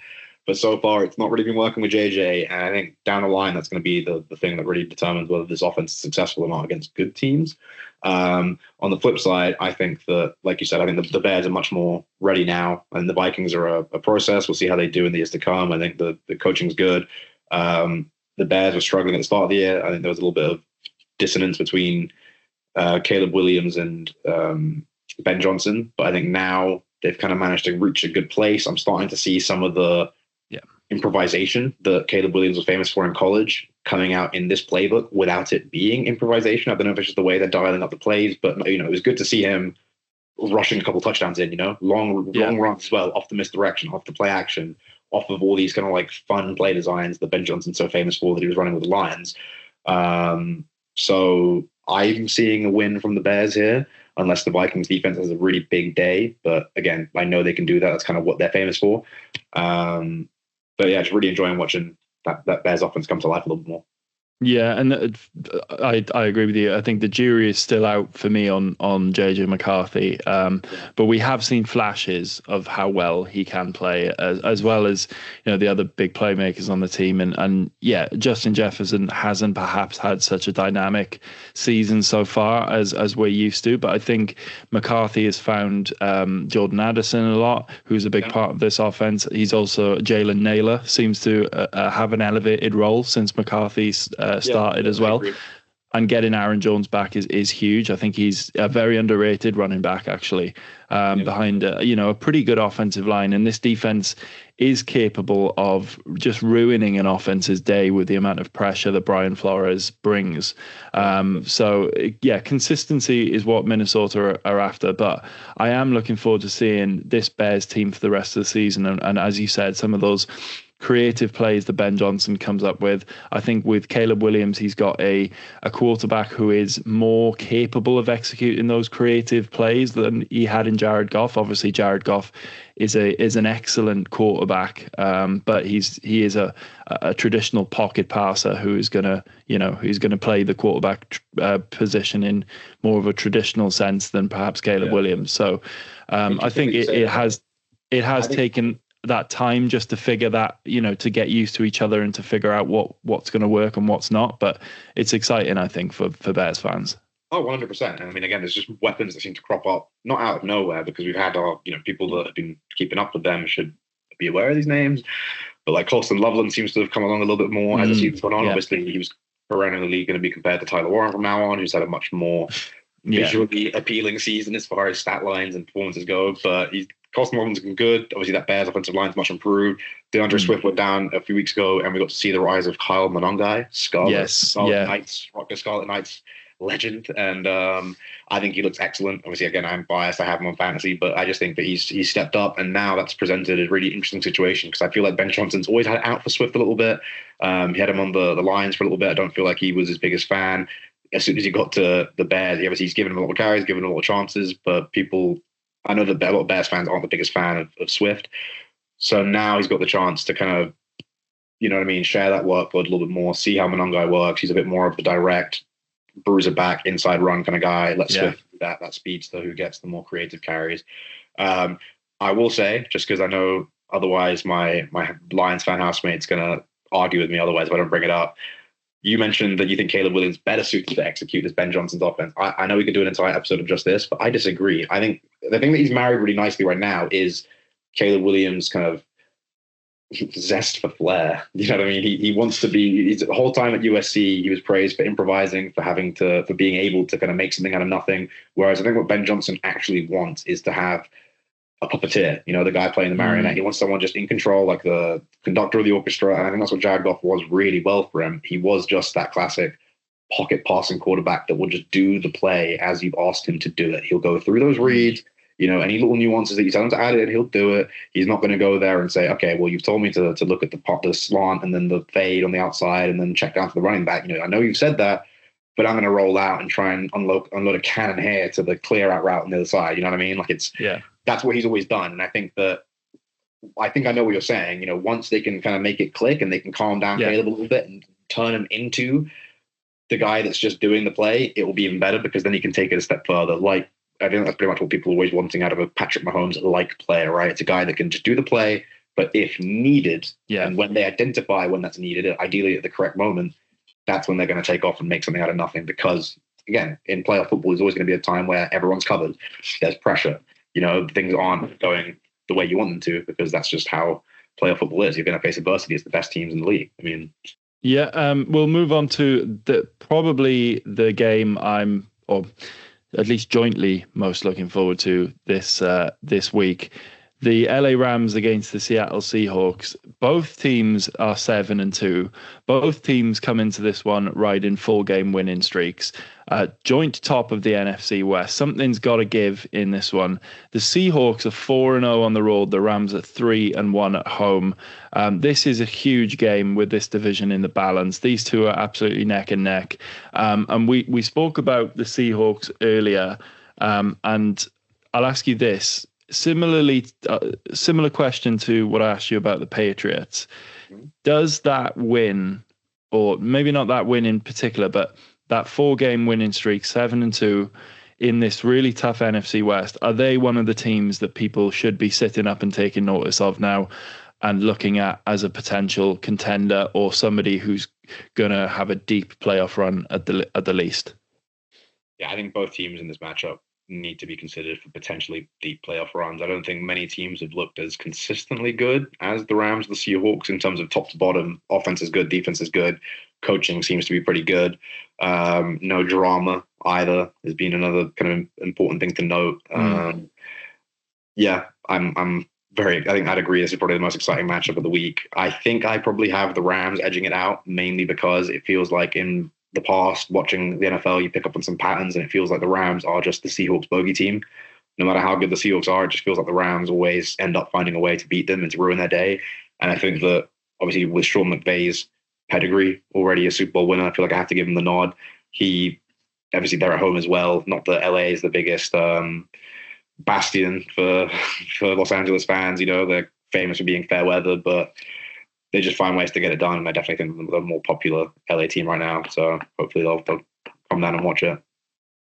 But so far, it's not really been working with JJ. And I think down the line, that's going to be the thing that really determines whether this offense is successful or not against good teams. On the flip side, I think that, like you said, I think the Bears are much more ready now, and the Vikings are a process. We'll see how they do in the years to come. I think the coaching's good. The Bears were struggling at the start of the year. I think there was a little bit of dissonance between Caleb Williams and Ben Johnson, but I think now they've kind of managed to reach a good place. I'm starting to see some of the improvisation that Caleb Williams was famous for in college coming out in this playbook without it being improvisation. I don't know if it's just the way they're dialing up the plays, but it was good to see him rushing a couple touchdowns in, long runs as well, off the misdirection, off the play action, off of all these kind of like fun play designs that Ben Johnson's so famous for that he was running with the Lions. So I'm seeing a win from the Bears here, unless the Vikings defense has a really big day. But again, I know they can do that. That's kind of what they're famous for. But yeah, just really enjoying watching that Bears offense come to life a little bit more. Yeah, and I agree with you. I think the jury is still out for me on JJ McCarthy, but we have seen flashes of how well he can play, as well as the other big playmakers on the team. And yeah, Justin Jefferson hasn't perhaps had such a dynamic season so far as we're used to, but I think McCarthy has found Jordan Addison a lot, who's a big part of this offense. He's also Jalen Naylor seems to have an elevated role since McCarthy's started as well, and getting Aaron Jones back is huge. I think he's a very underrated running back, actually, behind a pretty good offensive line, and this defense is capable of just ruining an offense's day with the amount of pressure that Brian Flores brings. So yeah, consistency is what Minnesota are after, but I am looking forward to seeing this Bears team for the rest of the season, and as you said, some of those creative plays that Ben Johnson comes up with. I think with Caleb Williams, he's got a quarterback who is more capable of executing those creative plays than he had in Jared Goff. Obviously, Jared Goff is an excellent quarterback, but he is a traditional pocket passer who is gonna play the quarterback position in more of a traditional sense than perhaps Caleb Williams. So I think it has taken that time just to figure that, to get used to each other and to figure out what's going to work and what's not. But it's exciting, I think, for Bears fans. Oh, 100%. I mean, again, there's just weapons that seem to crop up, not out of nowhere, because we've had our, people that have been keeping up with them should be aware of these names. But like Colston Loveland seems to have come along a little bit more as the season's gone on. Yeah. Obviously, he was perennially going to be compared to Tyler Warren from now on, who's had a much more visually appealing season as far as stat lines and performances go. But Colston Loveland's been good. Obviously, that Bears offensive line's much improved. DeAndre Swift went down a few weeks ago, and we got to see the rise of Kyle Monangai, Scarlet Knights, Rock Scarlet Knights legend. And I think he looks excellent. Obviously, again, I'm biased. I have him on fantasy, but I just think that he's stepped up, and now that's presented a really interesting situation, because I feel like Ben Johnson's always had it out for Swift a little bit. He had him on the Lions for a little bit. I don't feel like he was his biggest fan. As soon as he got to the Bears, obviously he's given him a lot of carries, given him a lot of chances, but I know that a lot of Bears fans aren't the biggest fan of Swift. So now he's got the chance to kind of, share that workload a little bit more, see how Monangai works. He's a bit more of the direct bruiser back, inside run kind of guy. Let Swift do that speedster who gets the more creative carries. I will say, just because I know otherwise my Lions fan housemate's going to argue with me otherwise if I don't bring it up. You mentioned that you think Caleb Williams better suited to execute this Ben Johnson's offense. I know we could do an entire episode of just this, but I disagree. I think the thing that he's married really nicely right now is Caleb Williams' kind of zest for flair. You know what I mean? He wants to be. The whole time at USC, he was praised for improvising, for being able to kind of make something out of nothing. Whereas I think what Ben Johnson actually wants is to have a puppeteer, the guy playing the marionette. He wants someone just in control, like the conductor of the orchestra. And I think that's what Jared Goff was really well for him. He was just that classic pocket passing quarterback that will just do the play as you've asked him to do it. He'll go through those reads, any little nuances that you tell him to add in, he'll do it. He's not going to go there and say, okay, well, you've told me to look at the slant and then the fade on the outside and then check down to the running back. I know you've said that, but I'm going to roll out and try and unload a cannon here to the clear out route on the other side. You know what I mean? Like that's what he's always done. And I think I know what you're saying. Once they can kind of make it click and they can calm down Caleb a little bit and turn him into the guy that's just doing the play, it will be even better, because then he can take it a step further. Like, I think that's pretty much what people are always wanting out of a Patrick Mahomes-like player, right? It's a guy that can just do the play, But if needed, Yeah. and when they identify when that's needed, ideally at the correct moment, that's when they're going to take off and make something out of nothing. Because again, in playoff football, there's always going to be a time where everyone's covered. There's pressure. Things aren't going the way you want them to, because that's just how playoff football is. You're going to face adversity as the best teams in the league. I mean, yeah. We'll move on to probably the game or at least jointly most looking forward to this week. The LA Rams against the Seattle Seahawks. Both teams are 7-2. Both teams come into this one riding 4-game winning streaks. Joint top of the NFC West. Something's got to give in this one. The Seahawks are 4-0 on the road. The Rams are 3-1 at home. This is a huge game with this division in the balance. These two are absolutely neck and neck. And we spoke about the Seahawks earlier. And I'll ask you this. Similar question to what I asked you about the Patriots. Does that win, or maybe not that win in particular, but that 4-game winning streak, 7-2 in this really tough NFC West, are they one of the teams that people should be sitting up and taking notice of now and looking at as a potential contender, or somebody who's going to have a deep playoff run at the least? Yeah, I think both teams in this matchup need to be considered for potentially deep playoff runs. I don't think many teams have looked as consistently good as the Rams, the Seahawks, in terms of top to bottom. Offense is good, defense is good, coaching seems to be pretty good. No drama either has been another kind of important thing to note. Yeah, I'm very. I think I'd agree. This is probably the most exciting matchup of the week. I think I probably have the Rams edging it out, mainly because it feels like in the past, watching the NFL, you pick up on some patterns, and it feels like the Rams are just the Seahawks bogey team. No matter how good the Seahawks are, it just feels like the Rams always end up finding a way to beat them and to ruin their day. And I think that obviously with Sean McVay's pedigree, already a Super Bowl winner, I feel like I have to give him the nod. He obviously, they're at home as well. Not that LA is the biggest bastion for Los Angeles fans. They're famous for being fair weather, but they just find ways to get it done. And I definitely think they're the more popular LA team right now. So hopefully they'll come down and watch it.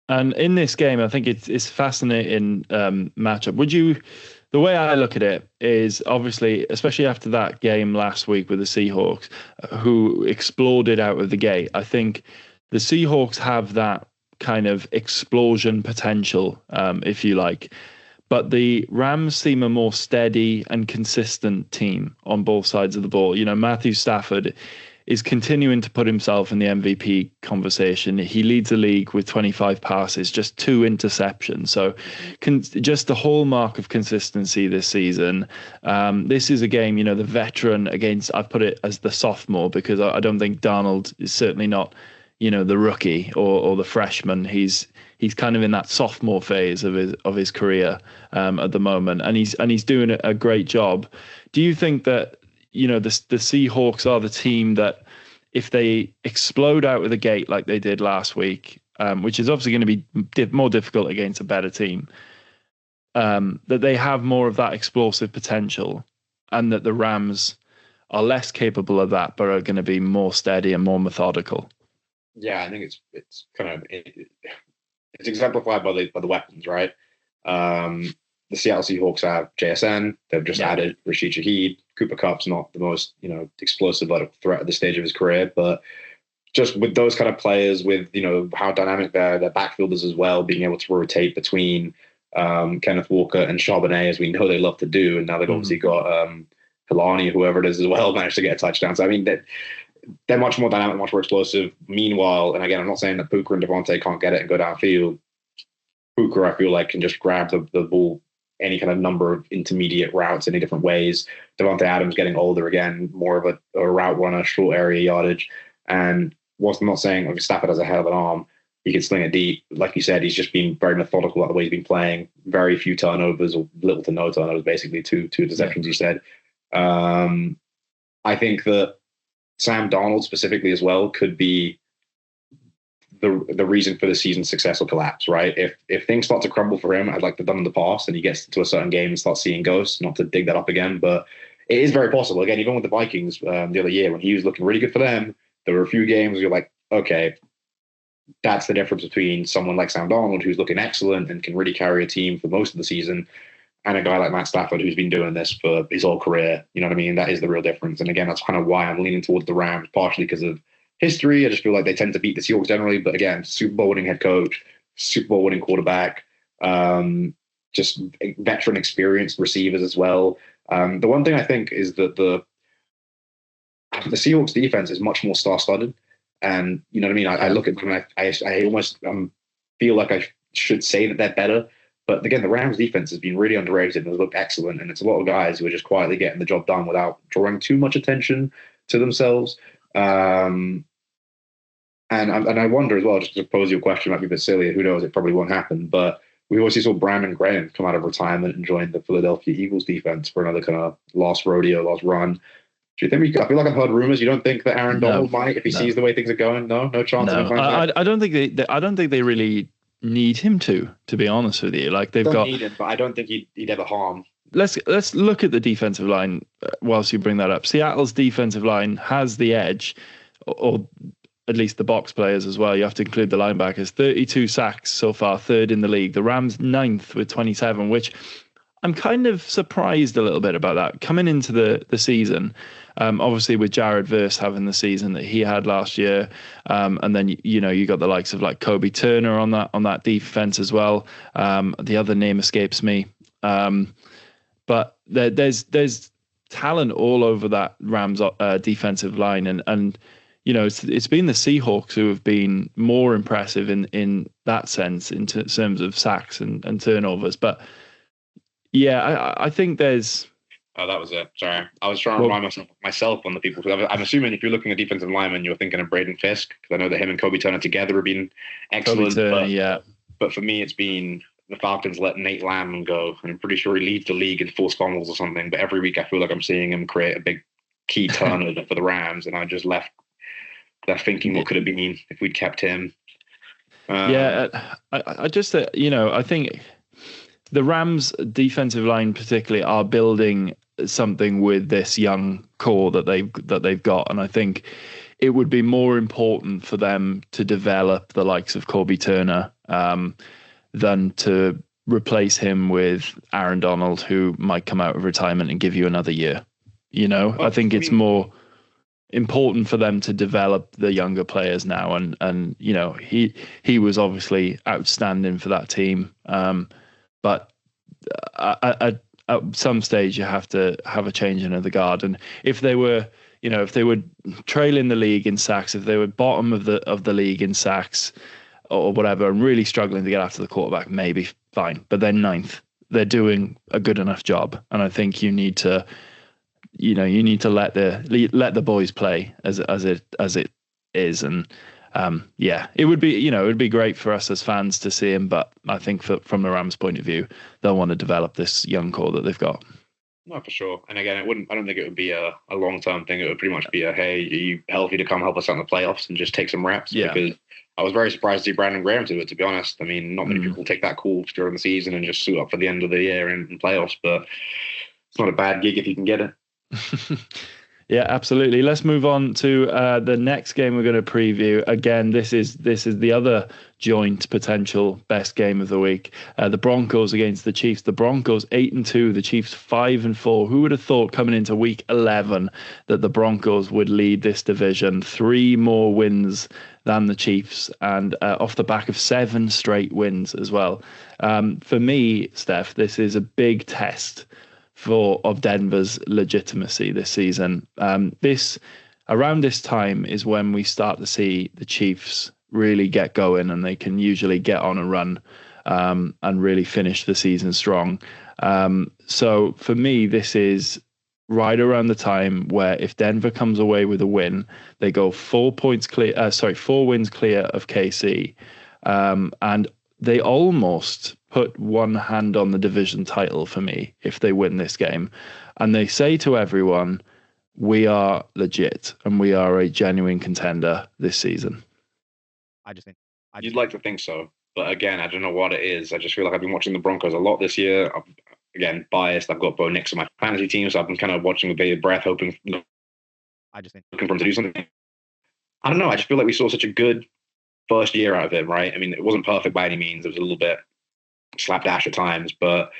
And in this game, I think it's fascinating matchup. The way I look at it is obviously, especially after that game last week with the Seahawks, who exploded out of the gate, I think the Seahawks have that kind of explosion potential, if you like. But the Rams seem a more steady and consistent team on both sides of the ball. Matthew Stafford is continuing to put himself in the MVP conversation. He leads the league with 25 passes, just 2 interceptions. So just the hallmark of consistency this season. This is a game, the veteran against, I've put it as the sophomore, because I don't think Darnold is certainly not, the rookie or the freshman. He's kind of in that sophomore phase of his career at the moment, and he's doing a great job. Do you think that the Seahawks are the team that, if they explode out of the gate like they did last week, which is obviously going to be more difficult against a better team, that they have more of that explosive potential, and that the Rams are less capable of that, but are going to be more steady and more methodical? Yeah, I think it's kind of it's exemplified by the weapons, right? The Seattle Seahawks have JSN. They've just added Rashid Shaheed. Cooper Kupp's not the most explosive threat at this stage of his career, but just with those kind of players, with how dynamic their backfield is as well, being able to rotate between Kenneth Walker and Charbonnet, as we know they love to do, and now they've obviously got Kalani, whoever it is as well, managed to get a touchdown. So I mean, they're much more dynamic, much more explosive. Meanwhile, and again, I'm not saying that Puka and Devontae can't get it and go downfield. Puka, I feel like, can just grab the ball any kind of number of intermediate routes, any different ways. Devontae Adams getting older again, more of a route runner, short area yardage. And whilst I'm not saying Stafford has a hell of an arm, he can sling it deep. Like you said, he's just been very methodical about the way he's been playing. Very few turnovers, or little to no turnovers, basically two interceptions, you said. I think that Sam Darnold specifically as well could be the reason for the season's success or collapse, right? If things start to crumble for him, I'd like they've done in the past, and he gets to a certain game and starts seeing ghosts, not to dig that up again, but it is very possible. Again, even with the Vikings the other year, when he was looking really good for them, there were a few games where you're like, okay, that's the difference between someone like Sam Darnold, who's looking excellent and can really carry a team for most of the season, and a guy like Matt Stafford who's been doing this for his whole career. You know what I mean? That is the real difference. And again, that's kind of why I'm leaning towards the Rams, partially because of history. I just feel like they tend to beat the Seahawks generally. But again, Super Bowl winning head coach, Super Bowl winning quarterback, just veteran experienced receivers as well. The one thing I think is that the Seahawks defense is much more star-studded. And you know what I mean? I look at them and I almost feel like I should say that they're better. But again, the Rams defense has been really underrated and has looked excellent. And it's a lot of guys who are just quietly getting the job done without drawing too much attention to themselves. And I wonder as well, just to pose you a question, might be a bit silly. Who knows? It probably won't happen. But we also saw Brandon Graham come out of retirement and join the Philadelphia Eagles defense for another kind of last run. Do you think I feel like I've heard rumors. You don't think that Aaron Donald might, if he sees the way things are going? No chance. No, I don't think I don't think they really need him to be honest with you. Like they've got. Need him, but I don't think he'd ever harm. Let's look at the defensive line whilst you bring that up. Seattle's defensive line has the edge, or at least the box players as well. You have to include the linebackers. 32 sacks so far, third in the league. The Rams 9th with 27, which I'm kind of surprised a little bit about that coming into the season. Obviously with Jared Verse having the season that he had last year, and then you got the likes of like Kobe Turner on that defense as well. The other name escapes me, but there's talent all over that Rams defensive line, and it's been the Seahawks who have been more impressive in that sense in terms of sacks and turnovers, but. Yeah, I think there's. Oh, that was it. Sorry. I was trying to remind myself on the people. I'm assuming if you're looking at defensive lineman, you're thinking of Braden Fisk, because I know that him and Kobe Turner together have been excellent. Kobe Turner, but for me, it's been the Falcons let Nate Lamb go, and I'm pretty sure he leads the league in forced fumbles or something. But every week, I feel like I'm seeing him create a big key turnover for the Rams, and I just left thinking what could have been if we'd kept him. I just I think. The Rams defensive line particularly are building something with this young core that they've got, and I think it would be more important for them to develop the likes of Kobe Turner than to replace him with Aaron Donald, who might come out of retirement and give you another year. I think it's more important for them to develop the younger players now, and he was obviously outstanding for that team. But at some stage, you have to have a changing of the guard. And if they were, if they were trailing the league in sacks, if they were bottom of the league in sacks or whatever, and really struggling to get after the quarterback, maybe fine. But they're 9th. They're doing a good enough job, and I think you need to, let the boys play as it is. And it would be great for us as fans to see him, but I think from the Rams' point of view, they'll want to develop this young core that they've got. No, for sure. And again, I don't think it would be a long-term thing. It would pretty much be hey, are you healthy to come help us out in the playoffs and just take some reps? Yeah. Because I was very surprised to see Brandon Graham do it, to be honest. I mean, not many people take that call during the season and just suit up for the end of the year in playoffs, but it's not a bad gig if you can get it. Yeah, absolutely. Let's move on to the next game we're going to preview. Again, this is the other joint potential best game of the week. The Broncos against the Chiefs. The Broncos 8-2, the Chiefs 5-4. Who would have thought coming into week 11 that the Broncos would lead this division? 3 more wins than the Chiefs, and off the back of 7 straight wins as well. For me, Steph, this is a big test of Denver's legitimacy this season. Around this time is when we start to see the Chiefs really get going, and they can usually get on a run and really finish the season strong. So for me, this is right around the time where if Denver comes away with a win, they go 4 wins clear of KC, and they almost put one hand on the division title for me if they win this game. And they say to everyone, we are legit and we are a genuine contender this season. You'd like to think so. But again, I don't know what it is. I just feel like I've been watching the Broncos a lot this year. I'm, again, biased. I've got Bo Nix on my fantasy team, so I've been kind of watching with bated breath, looking for him to do something. I don't know. I just feel like we saw such a good first year out of him, right? I mean, it wasn't perfect by any means. It was a little bit slapdash at times, but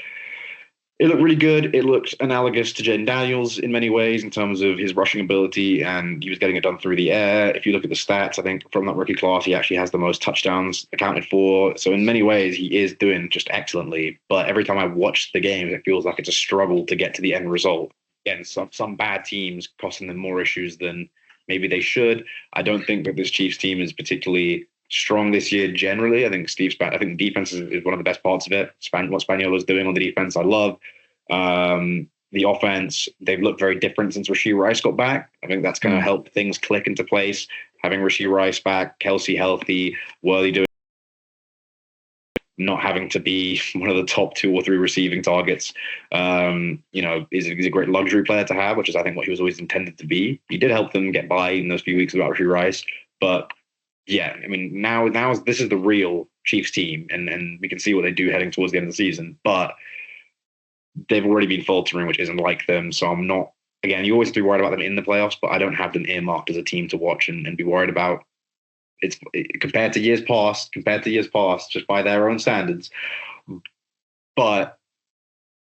It looked really good. It looked analogous to Jaden Daniels in many ways in terms of his rushing ability, and he was getting it done through the air. If you look at the stats, I think from that rookie class, he actually has the most touchdowns accounted for. So in many ways, he is doing just excellently. But every time I watch the game, it feels like it's a struggle to get to the end result. Again, some bad teams costing them more issues than maybe they should. I don't think that this Chiefs team is particularly strong this year generally. I think the defense is one of the best parts of it. What Spaniolo's doing on the defense, I love. The offense, they've looked very different since Rashee Rice got back. I think that's going to help things click into place. Having Rashee Rice back, Kelsey healthy, Worley doing, not having to be one of the top 2 or 3 receiving targets, is a great luxury player to have, which is I think what he was always intended to be. He did help them get by in those few weeks without Rashee Rice, but yeah, I mean, now this is the real Chiefs team, and we can see what they do heading towards the end of the season. But they've already been faltering, which isn't like them. So I'm not. Again, you always have to be worried about them in the playoffs, but I don't have them earmarked as a team to watch and be worried about. Compared to years past, just by their own standards. But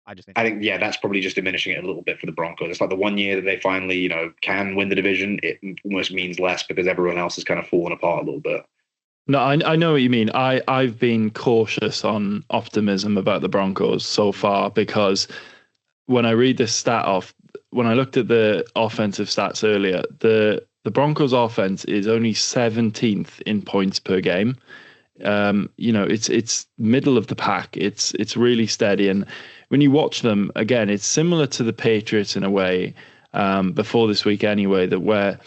I think that's probably just diminishing it a little bit for the Broncos. It's like the one year that they finally, can win the division, it almost means less because everyone else is kind of falling apart a little bit. No, I know what you mean. I've been cautious on optimism about the Broncos so far because when I read this stat off, when I looked at the offensive stats earlier, the Broncos offense is only 17th in points per game. It's middle of the pack. It's really steady. And when you watch them, again, it's similar to the Patriots in a way before this week anyway, that where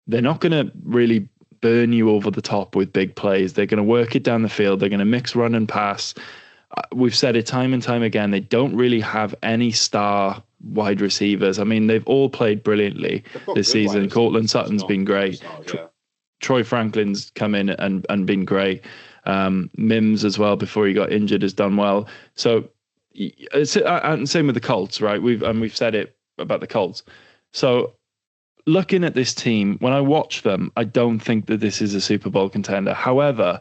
they're not going to really burn you over the top with big plays. They're going to work it down the field. They're going to mix run and pass. We've said it time and time again. They don't really have any star wide receivers. I mean, they've all played brilliantly this season. Cortland Sutton's been great. Troy Franklin's come in and been great. Mims as well, before he got injured, has done well. So, and same with the Colts, right? We've said it about the Colts. So, looking at this team, when I watch them, I don't think that this is a Super Bowl contender. However,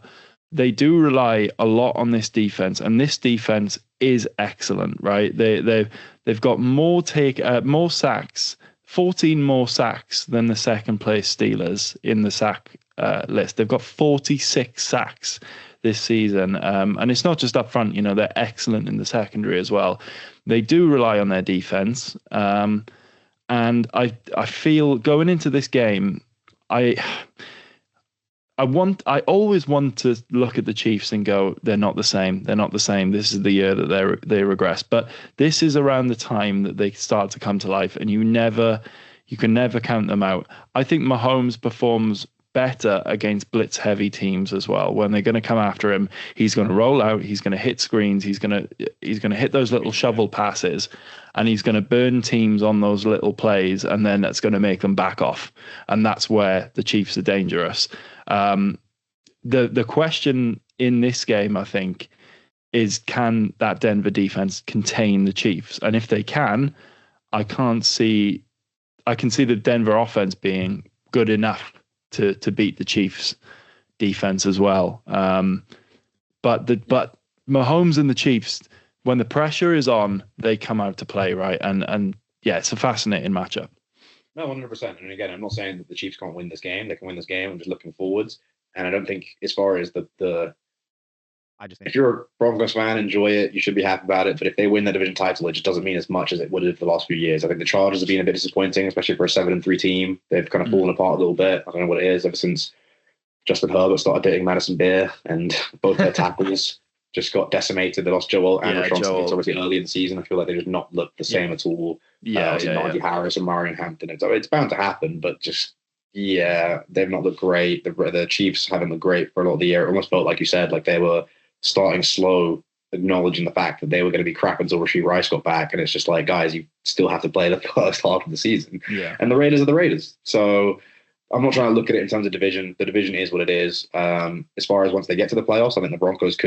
they do rely a lot on this defense, and this defense is excellent, right? They've got more sacks, 14 more sacks than the second place Steelers in the sack list. They've got 46 sacks this season, and it's not just up front. They're excellent in the secondary as well. They do rely on their defense. And I feel going into this game, I always want to look at the Chiefs and go, they're not the same. They're not the same. This is the year that they regress. But this is around the time that they start to come to life, and you can never count them out. I think Mahomes performs better against blitz heavy teams as well. When they're going to come after him, he's going to roll out, he's going to hit screens, he's going to hit those little shovel passes, and he's going to burn teams on those little plays, and then that's going to make them back off. And that's where the Chiefs are dangerous. The question in this game, I think, is can that Denver defense contain the Chiefs? And if they can, I can see the Denver offense being good enough to beat the Chiefs defense as well. But Mahomes and the Chiefs, when the pressure is on, they come out to play, right? And yeah, it's a fascinating matchup. No, 100%. And again, I'm not saying that the Chiefs can't win this game. They can win this game. I'm just looking forwards. And I don't think, as far as if you're a Broncos fan, enjoy it. You should be happy about it. But if they win the division title, it just doesn't mean as much as it would have for the last few years. I think the Chargers have been a bit disappointing, especially for a 7-3 team. They've kind of fallen apart a little bit. I don't know what it is. Ever since Justin Herbert started dating Madison Beer, and both their tackles just got decimated. They lost Joel and Rashawn Smith obviously early in the season. I feel like they just not looked the same at all. Najee Harris and Marion Hampton. It's bound to happen, but just they've not looked great. The Chiefs haven't looked great for a lot of the year. It almost felt like you said, like they were starting slow, acknowledging the fact that they were going to be crap until Rashee Rice got back. And it's just like, guys, you still have to play the first half of the season. Yeah. And the Raiders are the Raiders. So I'm not trying to look at it in terms of division. The division is what it is. As far as once they get to the playoffs, I think the Broncos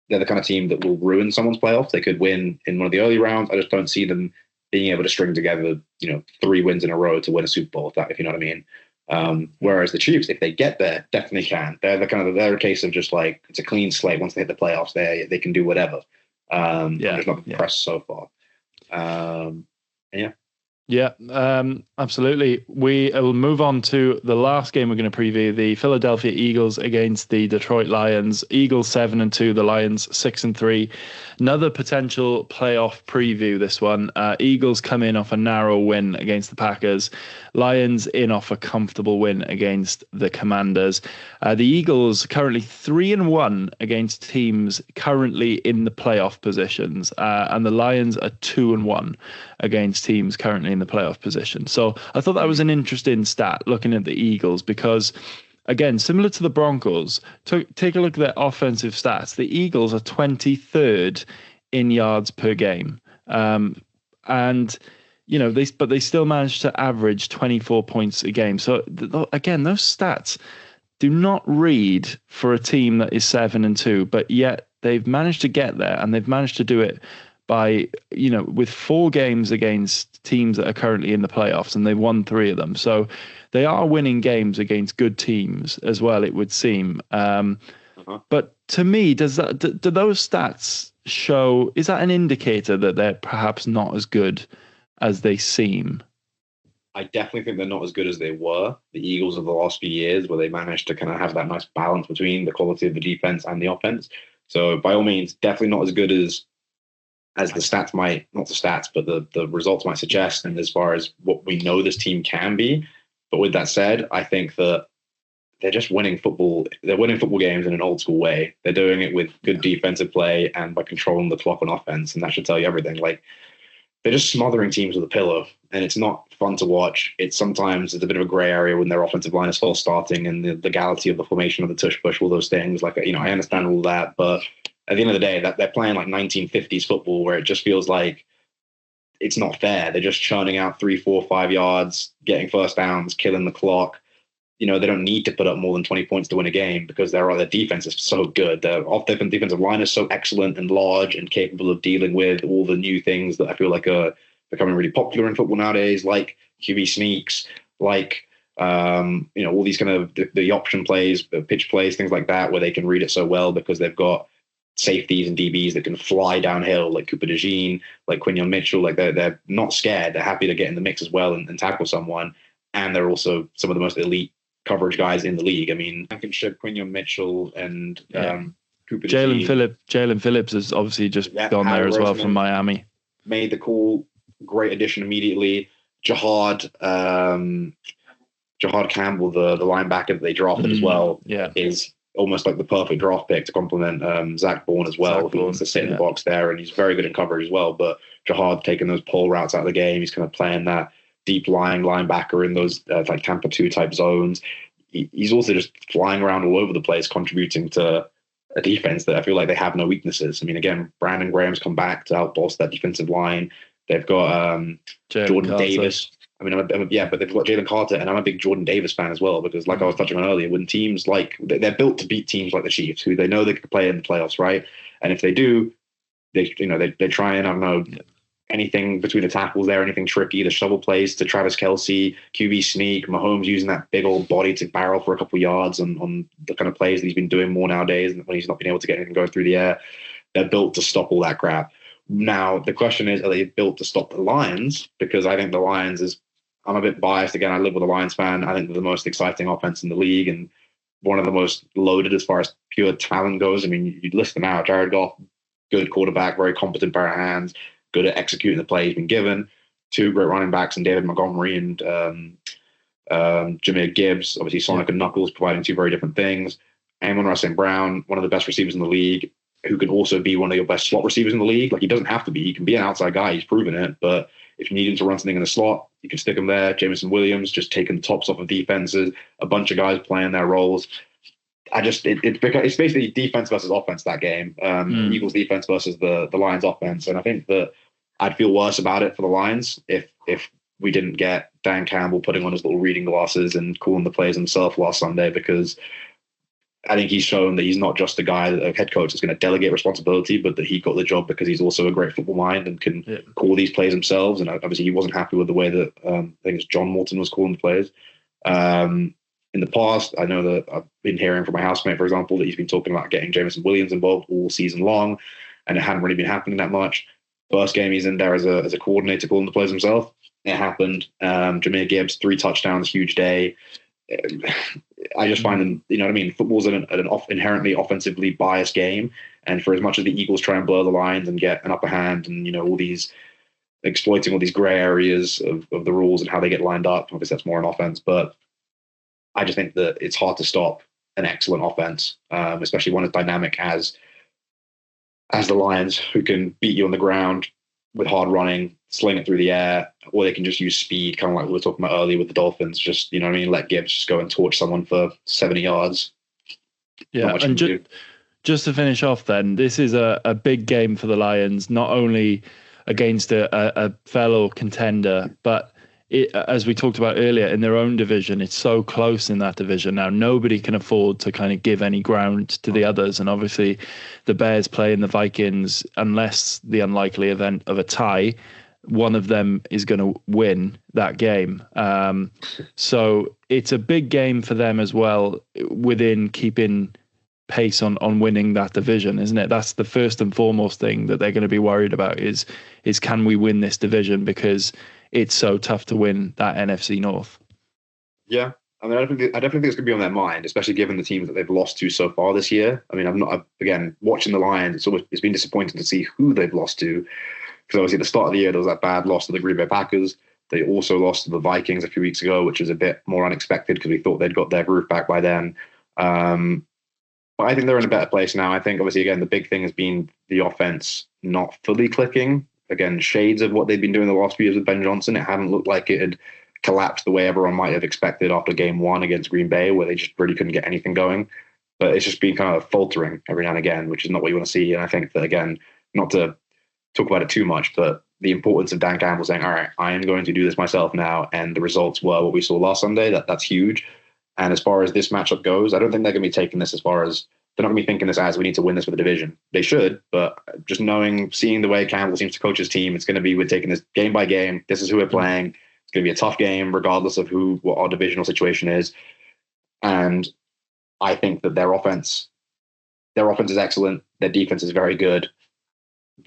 they're the kind of team that will ruin someone's playoffs. They could win in one of the early rounds. I just don't see them being able to string together, 3 wins in a row to win a Super Bowl, if you know what I mean. Whereas the Chiefs, if they get there, definitely can. They're a case of just it's a clean slate. Once they hit the playoffs, they can do whatever. There's not been pressed so far. Yeah. Yeah, absolutely. We will move on to the last game we're going to preview: the Philadelphia Eagles against the Detroit Lions. Eagles 7-2, the Lions 6-3. Another potential playoff preview. This one, Eagles come in off a narrow win against the Packers. Lions in off a comfortable win against the Commanders. The Eagles currently 3-1 against teams currently in the playoff positions, and the Lions are 2-1 against teams currently in the playoff position. So I thought that was an interesting stat looking at the Eagles because, again, similar to the Broncos, take a look at their offensive stats. The Eagles are 23rd in yards per game. And they still managed to average 24 points a game. So again, those stats do not read for a team that is 7-2, but yet they've managed to get there, and they've managed to do it by, with 4 games against teams that are currently in the playoffs, and they've won 3 of them. So they are winning games against good teams as well, it would seem. But to me, do those stats show, is that an indicator that they're perhaps not as good as they seem? I definitely think they're not as good as they were. The Eagles of the last few years, where they managed to kind of have that nice balance between the quality of the defense and the offense. So by all means, definitely not as good as the stats might, not the stats, but the results might suggest, and as far as what we know this team can be. But with that said, I think that they're just winning football. They're winning football games in an old school way. They're doing it with good defensive play and by controlling the clock on offense, and that should tell you everything. Like, they're just smothering teams with a pillow, and it's not fun to watch. It's a bit of a gray area when their offensive line is false starting and the legality of the formation of the tush push, all those things. Like, I understand all that, but at the end of the day, that they're playing like 1950s football where it just feels like it's not fair. They're just churning out 3, 4, 5 yards, getting first downs, killing the clock. They don't need to put up more than 20 points to win a game because their defense is so good. Their defensive line is so excellent and large and capable of dealing with all the new things that I feel like are becoming really popular in football nowadays, like QB sneaks, like all these kind of the option plays, pitch plays, things like that, where they can read it so well because they've got safeties and DBs that can fly downhill, like Cooper DeJean, like Quinion Mitchell. Like they're not scared. They're happy to get in the mix as well and tackle someone. And they're also some of the most elite coverage guys in the league. I mean, Blankenship, Quinion Mitchell, and Cooper DeJean. Jalen Phillips has obviously just gone there as well from Miami. Made the call. Great addition immediately. Jahad Campbell, the linebacker that they drafted as well, is almost like the perfect draft pick to complement Zach Bourne as well. He wants to sit in the box there, and he's very good in coverage as well. But Jahad taking those pull routes out of the game, he's kind of playing that deep lying linebacker in those like Tampa 2 type zones. He's also just flying around all over the place, contributing to a defense that I feel like they have no weaknesses. I mean, again, Brandon Graham's come back to outbolster that defensive line. They've got Jordan Davis. I mean, but they've got Jalen Carter, and I'm a big Jordan Davis fan as well because, like I was touching on earlier, when teams they're built to beat teams like the Chiefs, who they know they can play in the playoffs, right? And if they do, they try and, I don't know, anything between the tackles there, anything tricky, the shovel plays to Travis Kelce, QB sneak, Mahomes using that big old body to barrel for a couple yards on the kind of plays that he's been doing more nowadays when he's not been able to get anything going through the air. They're built to stop all that crap. Now, the question is, are they built to stop the Lions? Because I think the Lions I'm a bit biased. Again, I live with a Lions fan. I think they're the most exciting offense in the league and one of the most loaded as far as pure talent goes. I mean, you'd list them out. Jared Goff, good quarterback, very competent pair of hands, good at executing the play he's been given. 2 great running backs in David Montgomery and Jahmyr Gibbs. Obviously, Sonic and Knuckles providing 2 very different things. Amon-Ra St. Brown, one of the best receivers in the league, who can also be one of your best slot receivers in the league. Like, he doesn't have to be. He can be an outside guy. He's proven it. But if you need him to run something in the slot, you can stick him there. Jameson Williams just taking the tops off of defenses. A bunch of guys playing their roles. It's basically defense versus offense, that game. Eagles defense versus the Lions offense. And I think that I'd feel worse about it for the Lions if we didn't get Dan Campbell putting on his little reading glasses and calling the plays himself last Sunday, because I think he's shown that he's not just a guy, a head coach that's going to delegate responsibility, but that he got the job because he's also a great football mind and can call these plays himself. And obviously he wasn't happy with the way that I think it's John Morton was calling the plays. In the past, I know that I've been hearing from my housemate, for example, that he's been talking about getting Jameson Williams involved all season long, and it hadn't really been happening that much. First game he's in there as a coordinator calling the plays himself. It happened. Jahmyr Gibbs, 3 touchdowns, huge day. I just find them, you know what I mean? Football's an inherently offensively biased game. And for as much as the Eagles try and blur the lines and get an upper hand and, all these exploiting all these gray areas of the rules and how they get lined up, obviously that's more an offense. But I just think that it's hard to stop an excellent offense, especially one as dynamic as the Lions, who can beat you on the ground with hard running, sling it through the air, or they can just use speed, kind of like we were talking about earlier with the Dolphins. Just, let Gibbs just go and torch someone for 70 yards. Yeah, and just to finish off then, this is a big game for the Lions, not only against a fellow contender, but as we talked about earlier, in their own division, it's so close in that division. Now, nobody can afford to kind of give any ground to the others. And obviously, the Bears playing the Vikings, unless the unlikely event of a tie, one of them is going to win that game. So it's a big game for them as well, within keeping pace on winning that division, isn't it? That's the first and foremost thing that they're going to be worried about is can we win this division, because it's so tough to win that NFC North. Yeah, I mean, I definitely think it's going to be on their mind, especially given the teams that they've lost to so far this year. I mean, again, watching the Lions, it's been disappointing to see who they've lost to, because obviously at the start of the year there was that bad loss to the Green Bay Packers. They also lost to the Vikings a few weeks ago, which was a bit more unexpected because we thought they'd got their groove back by then. But I think they're in a better place now. I think, obviously, again, the big thing has been the offense not fully clicking. Again, shades of what they've been doing the last few years with Ben Johnson. It hadn't looked like it had collapsed the way everyone might have expected after game 1 against Green Bay, where they just really couldn't get anything going. But it's just been kind of faltering every now and again, which is not what you want to see. And I think that, again, not to talk about it too much, but the importance of Dan Campbell saying, all right, I am going to do this myself now. And the results were what we saw last Sunday. That's huge. And as far as this matchup goes, I don't think they're going to be taking this as far as, they're not going to be thinking this as we need to win this for the division. They should, but just seeing the way Campbell seems to coach his team, it's going to be, we're taking this game by game. This is who we're playing. It's going to be a tough game, regardless of what our divisional situation is. And I think that their offense is excellent. Their defense is very good.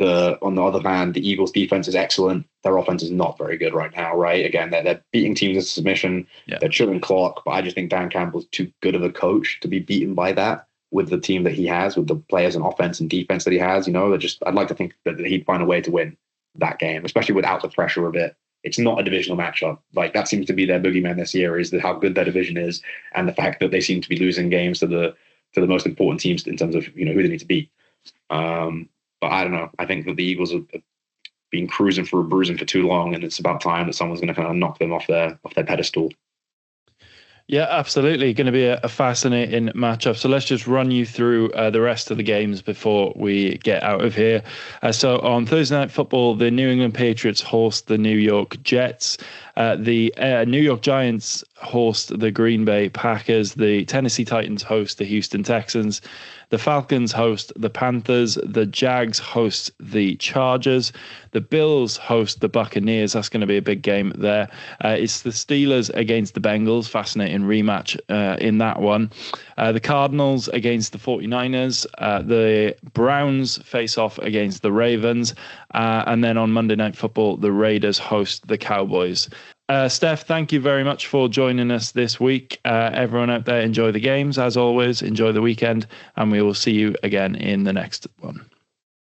On the other hand, the Eagles' defense is excellent. Their offense is not very good right now, right? Again, they're beating teams in submission. Yeah. They're chilling clock, but I just think Dan Campbell's too good of a coach to be beaten by that with the team that he has, with the players and offense and defense that he has. I'd like to think that he'd find a way to win that game, especially without the pressure of it. It's not a divisional matchup. Like, that seems to be their boogeyman this year, is how good their division is, and the fact that they seem to be losing games to the most important teams in terms of who they need to beat. But I don't know. I think that the Eagles have been cruising for a bruising for too long, and it's about time that someone's going to kind of knock them off their pedestal. Yeah, absolutely. Going to be a fascinating matchup. So let's just run you through the rest of the games before we get out of here. So on Thursday Night Football, the New England Patriots host the New York Jets. The New York Giants host the Green Bay Packers. The Tennessee Titans host the Houston Texans. The Falcons host the Panthers. The Jags host the Chargers. The Bills host the Buccaneers. That's going to be a big game there. It's the Steelers against the Bengals. Fascinating rematch in that one. The Cardinals against the 49ers. The Browns face off against the Ravens. And then on Monday Night Football, the Raiders host the Cowboys. Steph, thank you very much for joining us this week. Everyone out there, enjoy the games. As always, enjoy the weekend, and we will see you again in the next one.